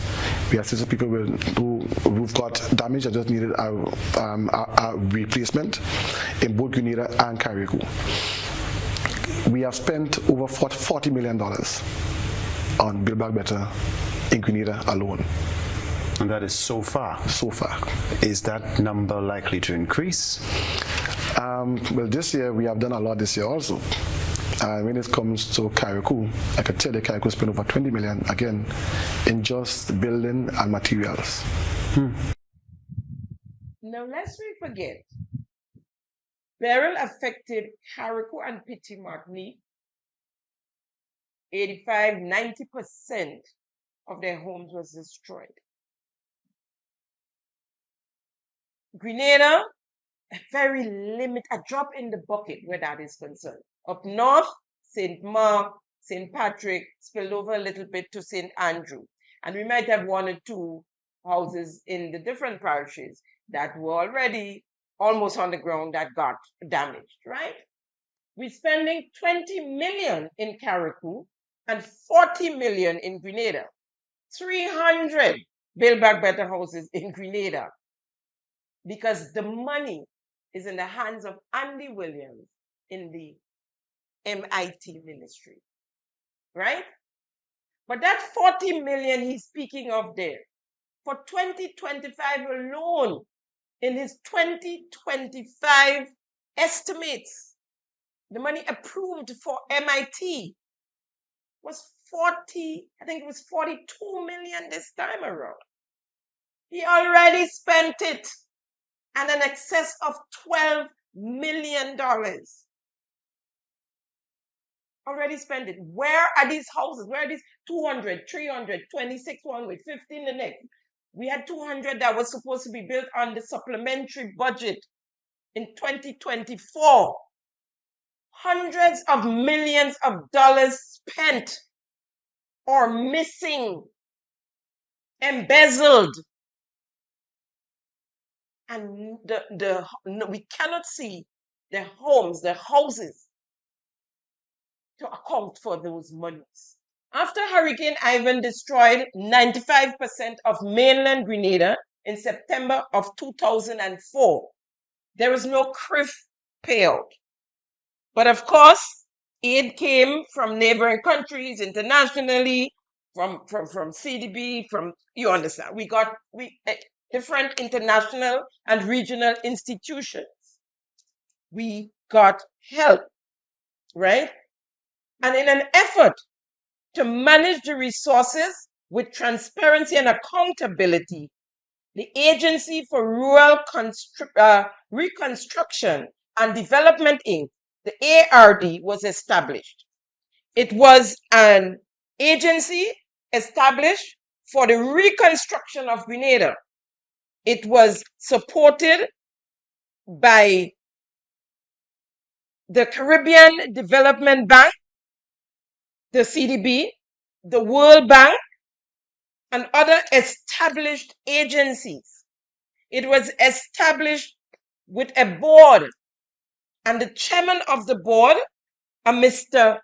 We assisted people who've got damage that just needed a replacement in both Grenada and Carriacou. We have spent over $40 million on Build Back Better in Grenada alone. And that is so far? So far. Is that number likely to increase? Well, this year, we have done a lot this year also. When it comes to Carriacou, I could tell you Carriacou spent over 20 million, again, in just building and materials. Now, lest we forget, Beryl affected Carriacou and Petite Martinique. 85–90% of their homes was destroyed. Grenada, a very limited, a drop in the bucket where that is concerned. Up north, St. Mark, St. Patrick, spilled over a little bit to St. Andrew. And we might have 1 or 2 houses in the different parishes that were already almost on the ground that got damaged, right? We're spending 20 million in Carriacou and 40 million in Grenada. 300 Build Back Better houses in Grenada. Because the money is in the hands of Andy Williams in the MIT ministry, right? But that 40 million he's speaking of there, for 2025 alone, in his 2025 estimates, the money approved for MIT was 42 million this time around. He already spent it, and an excess of $12 million. Already spent it. Where are these houses? Where are these 200, 300, 26 one week, 15 the next? We had 200 that was supposed to be built on the supplementary budget in 2024. Hundreds of millions of dollars spent or missing, embezzled. And we cannot see the homes, the houses to account for those monies. After Hurricane Ivan destroyed 95% of mainland Grenada in September of 2004, there was no CRIF payout. But of course, aid came from neighboring countries, internationally, from CDB, you understand. We got different international and regional institutions. We got help, right? And in an effort to manage the resources with transparency and accountability, the Agency for Rural Reconstruction and Development, Inc., the ARD, was established. It was an agency established for the reconstruction of Grenada. It was supported by the Caribbean Development Bank, the CDB, the World Bank, and other established agencies. It was established with a board, and the chairman of the board, Mr.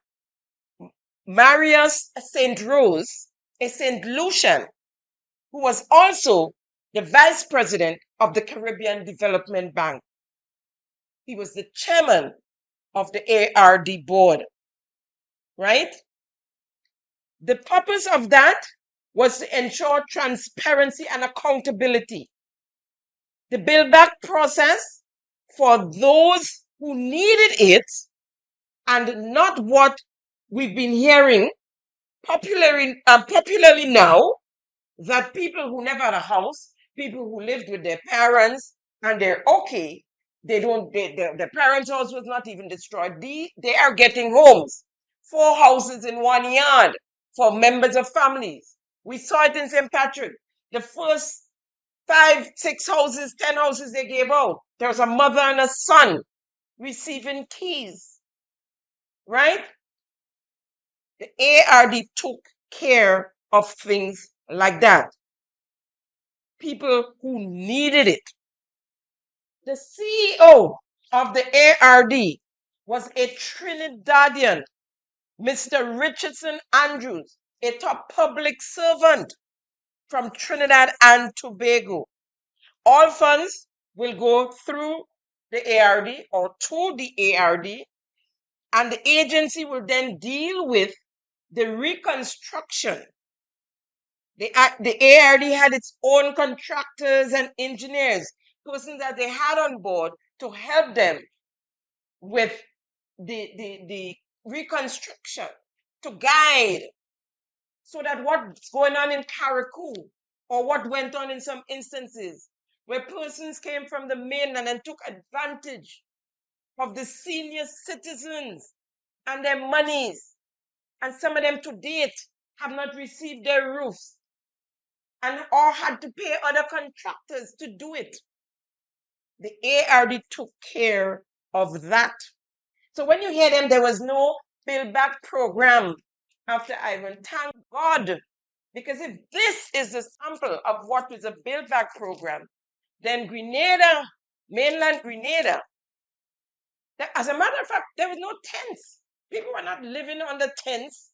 Marius St. Rose, a St. Lucian, who was also the vice president of the Caribbean Development Bank. He was the chairman of the ARD board, right? The purpose of that was to ensure transparency and accountability. The build back process for those who needed it, and not what we've been hearing popularly now, that people who never had a house, people who lived with their parents and they're okay, their parents' house was not even destroyed. They are getting homes, 4 houses in 1 yard for members of families. We saw it in St. Patrick. The first 5, 6 houses, 10 houses they gave out, there was a mother and a son receiving keys, right? The ARD took care of things like that. People who needed it. The CEO of the ARD was a Trinidadian, Mr. Richardson Andrews, a top public servant from Trinidad and Tobago. All funds will go through the ARD or to the ARD, and the agency will then deal with the reconstruction. The ARD had its own contractors and engineers, persons that they had on board to help them with the reconstruction, to guide, so that what's going on in Carriacou, or what went on in some instances, where persons came from the mainland and took advantage of the senior citizens and their monies, and some of them to date have not received their roofs, and or had to pay other contractors to do it. The ARD took care of that. So when you hear them, there was no build back program after Ivan. Thank God. Because if this is the sample of what is a build back program, then Grenada, mainland Grenada, as a matter of fact, there was no tents. People were not living under tents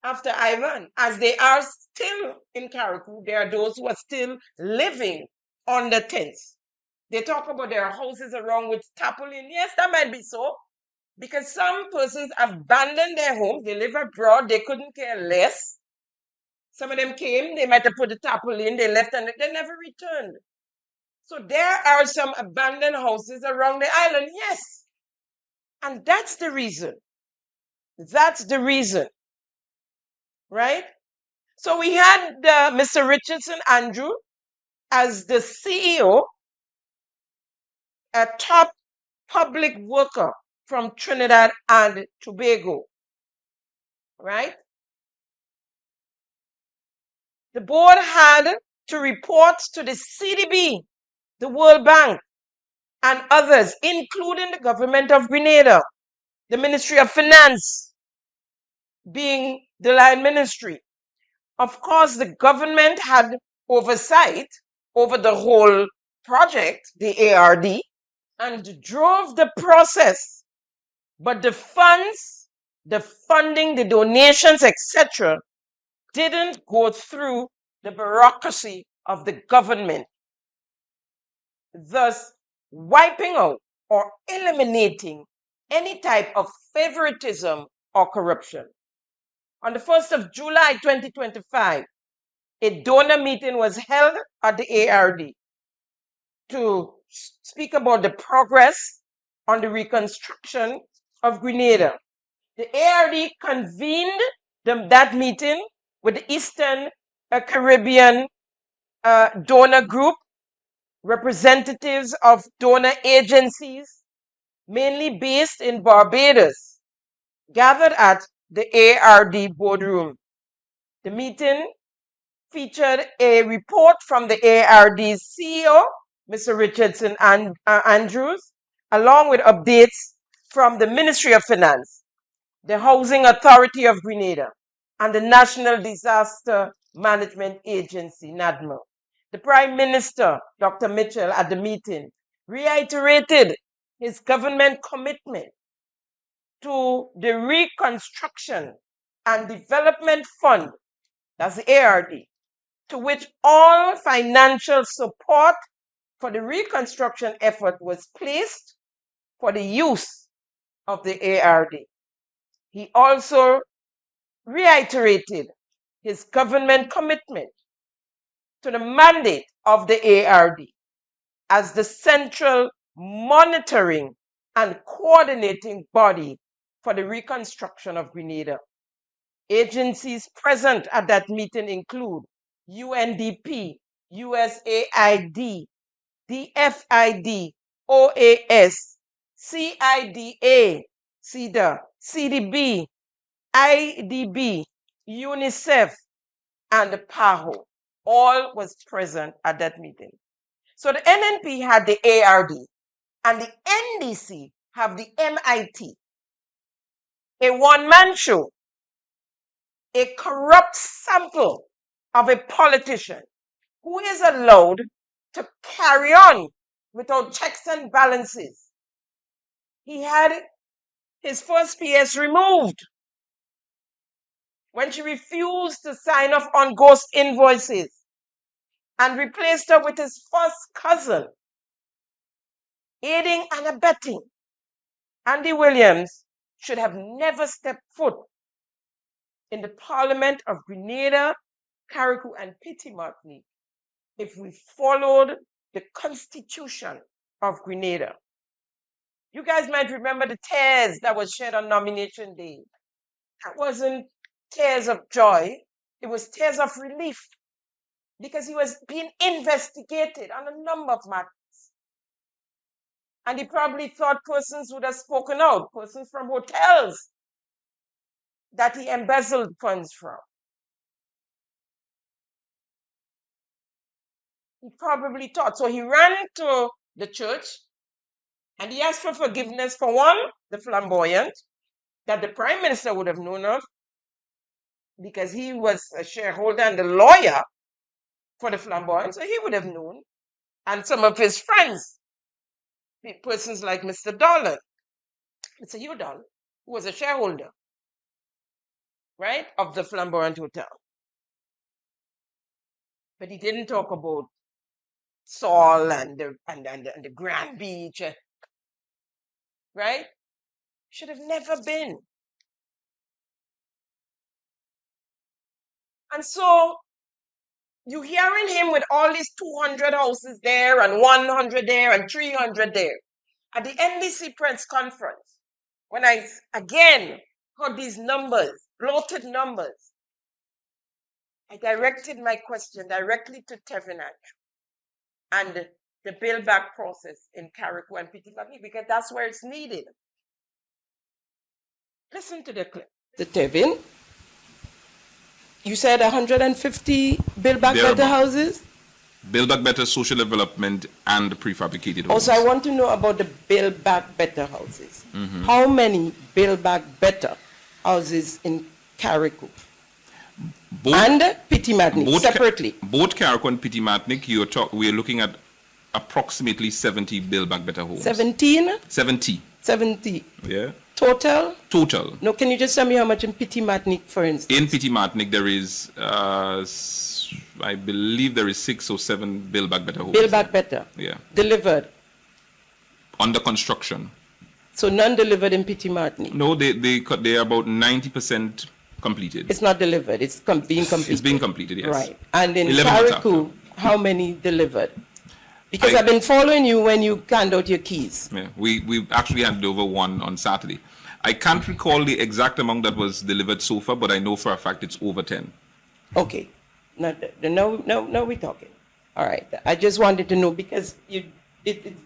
after Ivan, as they are still in Carriacou. There are those who are still living under tents. They talk about their houses around with tarpaulin. Yes, that might be so, because some persons abandoned their homes. They live abroad. They couldn't care less. Some of them came. They might have put the tarpaulin. They left and they never returned. So there are some abandoned houses around the island. Yes, and that's the reason. That's the reason, right? So we had Mr. Richardson Andrew as the CEO, a top public worker from Trinidad and Tobago, right? The board had to report to the CDB, the World Bank, and others, including the government of Grenada, the Ministry of Finance being the line ministry. Of course, the government had oversight over the whole project, the ARD, and drove the process. But the funds the funding, the donations, etc., didn't go through the bureaucracy of the government, thus wiping out or eliminating any type of favoritism or corruption. On the 1st of July 2025, a donor meeting was held at the ARD to speak about the progress on the reconstruction of Grenada. The ARD convened that meeting with the Eastern Caribbean donor group, representatives of donor agencies, mainly based in Barbados, gathered at the ARD boardroom. The meeting featured a report from the ARD's CEO, Mr. Richardson Andrews, along with updates from the Ministry of Finance, the Housing Authority of Grenada, and the National Disaster Management Agency, NADMA. The Prime Minister, Dr. Mitchell, at the meeting, reiterated his government commitment to the Reconstruction and Development Fund, that's the ARD, to which all financial support for the reconstruction effort was placed for the use of the ARD. He also reiterated his government commitment to the mandate of the ARD as the central monitoring and coordinating body for the reconstruction of Grenada. Agencies present at that meeting include UNDP, USAID, DFID, OAS, CIDA, CIDA, CDB, IDB, UNICEF, and PAHO. All was present at that meeting. So the NNP had the ARD and the NDC have the MIT, a one-man show, a corrupt sample of a politician who is allowed to carry on without checks and balances. He had his first PS removed when she refused to sign off on ghost invoices and replaced her with his first cousin, aiding and abetting. Andy Williams should have never stepped foot in the Parliament of Grenada, Carriacou, and Petit Martinique if we followed the Constitution of Grenada. You guys might remember the tears that was shed on nomination day. That wasn't tears of joy, it was tears of relief because he was being investigated on a number of matters. And he probably thought persons would have spoken out, persons from hotels that he embezzled funds from. He probably thought. So he ran to the church and he asked for forgiveness for one, the flamboyant, that the Prime Minister would have known of because he was a shareholder and a lawyer for the flamboyant, so he would have known. And some of his friends, persons like Mr. Dolan, Mr. Hugh Dolan, who was a shareholder, right, of the Flamboyant Hotel. But he didn't talk about Saul and the Grand Beach, right? Should have never been. And so you hearing him with all these 200 houses there and 100 there and 300 there. At the NDC press conference, when I again heard these numbers, bloated numbers, I directed my question directly to Tevin and the build back process in Carriacou and Petit Martinique because that's where it's needed. Listen to the clip. The Tevin, you said 150 build back better houses? Build Back Better social development and prefabricated homes. Also, I want to know about the Build Back Better houses. How many Build Back Better houses in Carriacou? And Petit Martinique, separately? Both Carriacou and Petit Martinique, we're looking at approximately 70 Build Back Better homes. 17? 70. 70. Yeah. Total? Total. No, can you just tell me how much in Petit Martinique, for instance? In Petit Martinique, there is, I believe there is 6 or 7 Build Back Better homes. Build Back Better? Yeah. Delivered? Under construction. So none delivered in Petit Martinique? No, they are about 90% completed. It's not delivered, it's being completed? It's being completed, yes. Right. And in 11 months Carriacou, how many delivered? Because I've been following you when you hand out your keys. Yeah, we actually handed over one on Saturday. I can't recall the exact amount that was delivered so far, but I know for a fact it's over 10. Okay. Now we're talking. All right. I just wanted to know because it's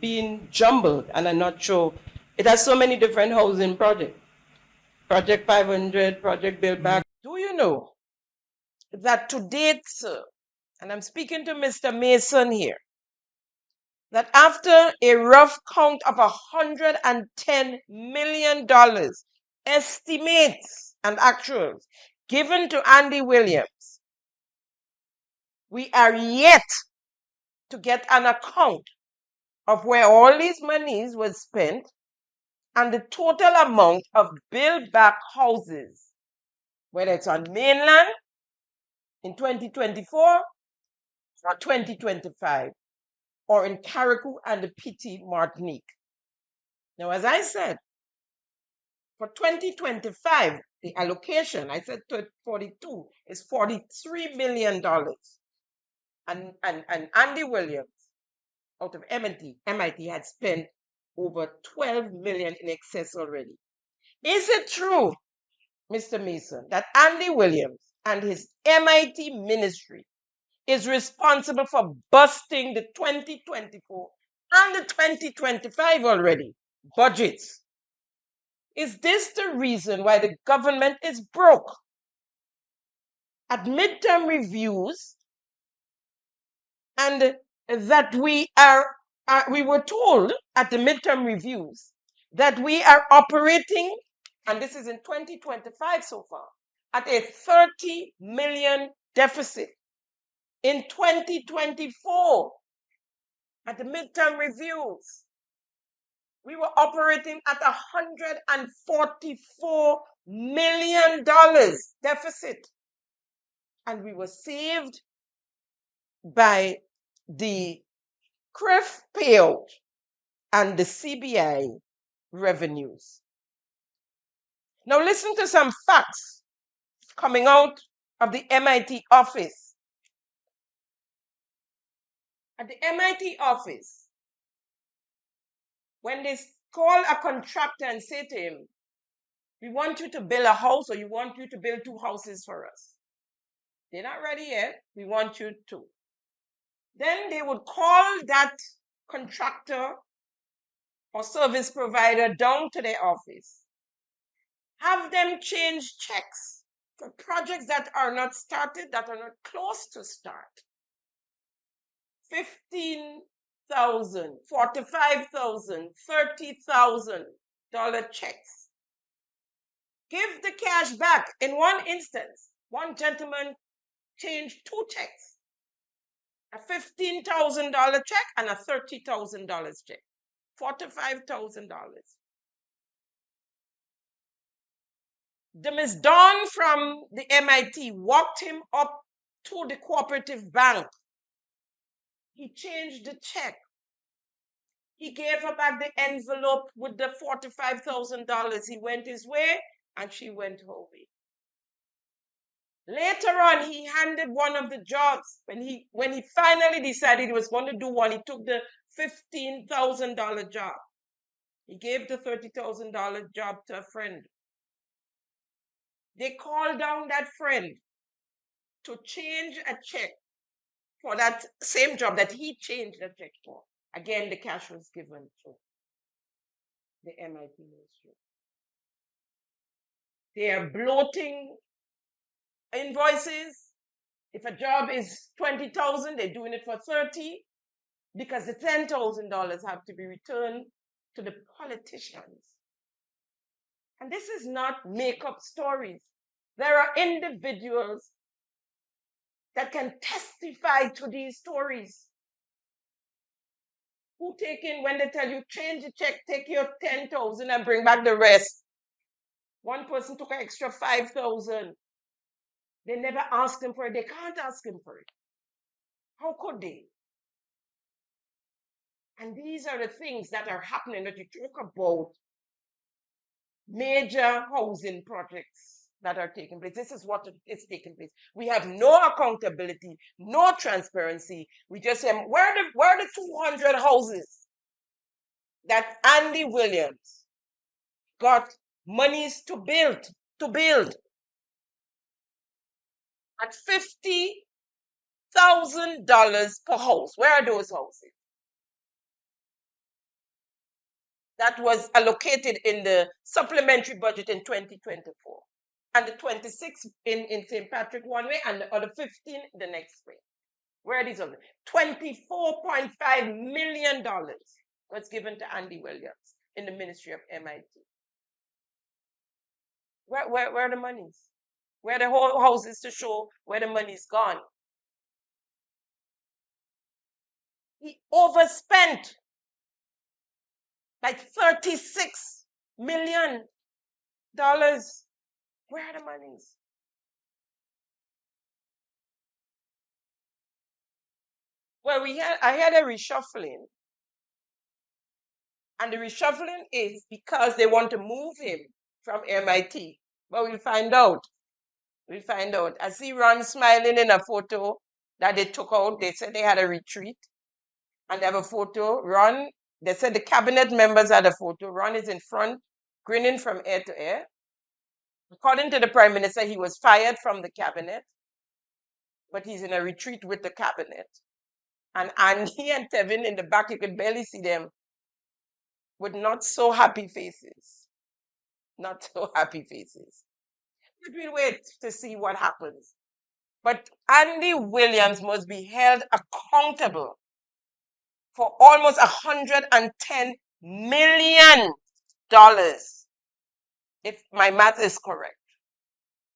being jumbled and I'm not sure. It has so many different housing projects. Project 500, Project Build Back. Do you know that to date, sir, and I'm speaking to Mr. Mason here, that after a rough count of $110 million estimates and actuals given to Andy Williams, we are yet to get an account of where all these monies was spent and the total amount of build back houses, whether it's on mainland in 2024 or 2025, or in Carriacou and the Petit Martinique. Now, as I said, for 2025, the allocation, I said 42, is $43 million. And Andy Williams, out of MIT had spent over 12 million in excess already. Is it true, Mr. Mason, that Andy Williams and his MIT ministry is responsible for busting the 2024 and the 2025 already budgets? Is this the reason why the government is broke? At midterm reviews, and that we were told at the midterm reviews that we are operating, and this is in 2025 so far, at a 30 million deficit. In 2024, at the midterm reviews, we were operating at $144 million deficit. And we were saved by the CRIF payout and the CBI revenues. Now listen to some facts coming out of the MIT office. At the MIT office, when they call a contractor and say to him, we want you to build a house or you want you to build 2 houses for us. They're not ready yet. We want you to. Then they would call that contractor or service provider down to their office. Have them change checks for projects that are not started, that are not close to start. $15,000, $45,000, $30,000 checks. Give the cash back. In one instance, one gentleman changed 2 checks, a $15,000 check and a $30,000 check, $45,000. The Miss Dawn from the MIT walked him up to the cooperative bank. He changed the check. He gave her back the envelope with the $45,000. He went his way and she went her way. Later on, he handed one of the jobs. When he finally decided he was going to do one, he took the $15,000 job. He gave the $30,000 job to a friend. They called down that friend to change a check for that same job that he changed the check for. Again, the cash was given to the MIT ministry. They are bloating invoices. If a job is $20,000, they're doing it for $30,000 because the $10,000 have to be returned to the politicians. And this is not make-up stories. There are individuals that can testify to these stories. Who take in, when they tell you, change the check, take your $10,000 and bring back the rest. One person took an extra 5,000. They never asked him for it. They can't ask him for it. How could they? And these are the things that are happening that you talk about major housing projects that are taking place. This is what is taking place. We have no accountability, no transparency. We just say, where are the 200 houses that Andy Williams got monies to build at $50,000 per house? Where are those houses? That was allocated in the supplementary budget in 2024. And the 26 in St. Patrick one way and the other 15 the next way. Where are these others? $24.5 million was given to Andy Williams in the Ministry of MIT. Where are the monies? Where are the whole houses to show where the money's gone? He overspent like $36 million. Where are the monies? Well, I had a reshuffling. And the reshuffling is because they want to move him from MIT. But we'll find out. We'll find out. I see Ron smiling in a photo that they took out. They said they had a retreat. And they have a photo. Ron, they said the cabinet members had a photo. Ron is in front, grinning from ear to ear. According to the Prime Minister, he was fired from the cabinet. But he's in a retreat with the cabinet. And Andy and Tevin in the back, you could barely see them, with not so happy faces. Not so happy faces. But we'll wait to see what happens. But Andy Williams must be held accountable for almost $110 million, if my math is correct,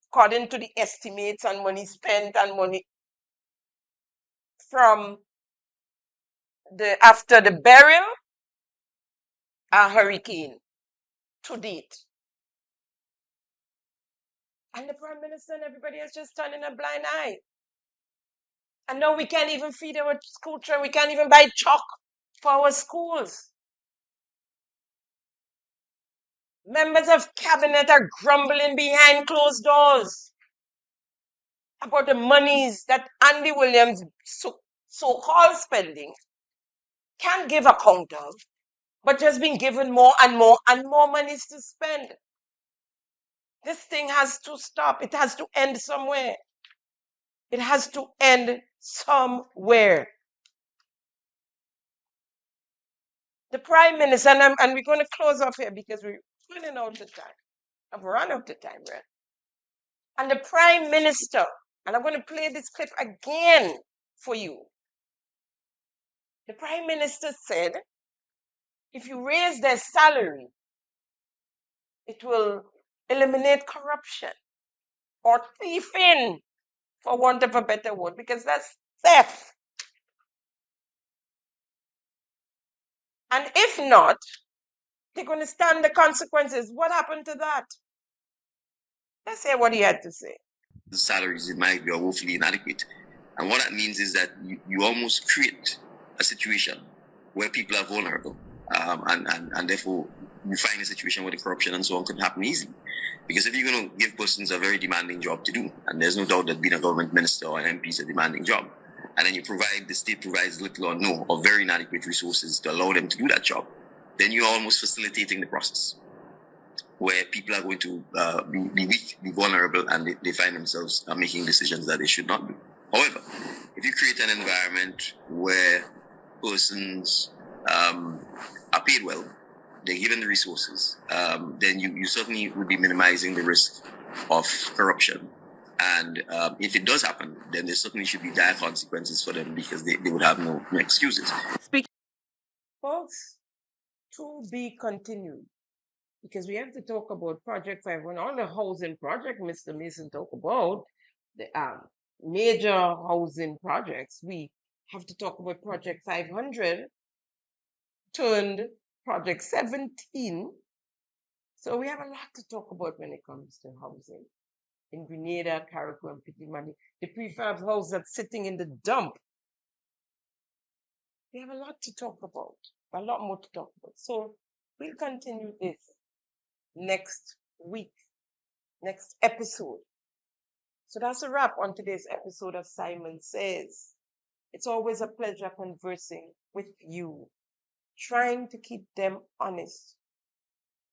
according to the estimates and money spent and money from after the burial and hurricane to date. And the Prime Minister and everybody else just turning a blind eye. And now we can't even feed our school children. We can't even buy chalk for our schools. Members of cabinet are grumbling behind closed doors about the monies that Andy Williams so-called spending can't give account of, but just been given more and more and more monies to spend. This thing has to stop. It has to end somewhere. It has to end somewhere. The Prime Minister, and we're going to close off here because we're running out of time. I've run out of time, right? And the Prime Minister, and I'm going to play this clip again for you. The Prime Minister said, if you raise their salary, it will eliminate corruption or thieving, for want of a better word, because that's theft. And if not, they're going to stand the consequences. What happened to that? Let's hear what he had to say. The salaries in my view are woefully inadequate. And what that means is that you almost create a situation where people are vulnerable. And therefore, you find a situation where the corruption and so on could happen easily. Because if you're going to give persons a very demanding job to do, and there's no doubt that being a government minister or an MP is a demanding job, and then the state provides little or no or very inadequate resources to allow them to do that job, then you're almost facilitating the process where people are going to be weak, be vulnerable, and they find themselves making decisions that they should not do. However, if you create an environment where persons are paid well, they're given the resources, then you certainly would be minimizing the risk of corruption. And if it does happen, then there certainly should be dire consequences for them because they would have no excuses. Folks, to be continued, because we have to talk about Project 500, all the housing project Mr. Mason talked about, the major housing projects. We have to talk about Project 500 turned Project 17 So we have a lot to talk about when it comes to housing. In Grenada, Carriacou, and Pitimani, the prefab house that's sitting in the dump. We have a lot to talk about, a lot more to talk about. So we'll continue this next week, next episode. So that's a wrap on today's episode of Simon Says. It's always a pleasure conversing with you, trying to keep them honest.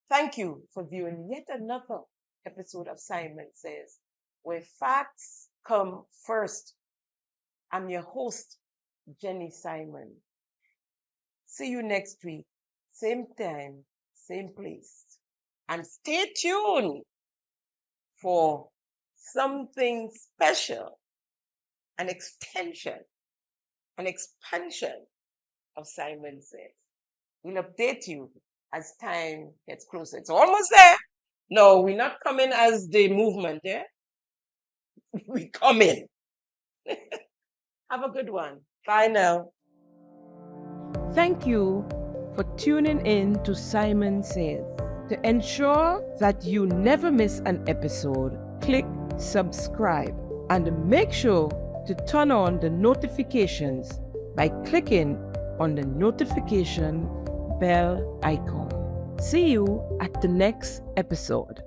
Thank you for viewing yet another episode of Simon Says, where facts come first. I'm your host, Jenny Simon. See you next week, same time, same place. And stay tuned for something special, an extension, an expansion of Simon Says. We'll update you as time gets closer. It's almost there. No, we're not coming as the movement, yeah? We coming. Have a good one. Bye now. Thank you for tuning in to Simon Says. To ensure that you never miss an episode, click subscribe and make sure to turn on the notifications by clicking on the notification bell icon. See you at the next episode.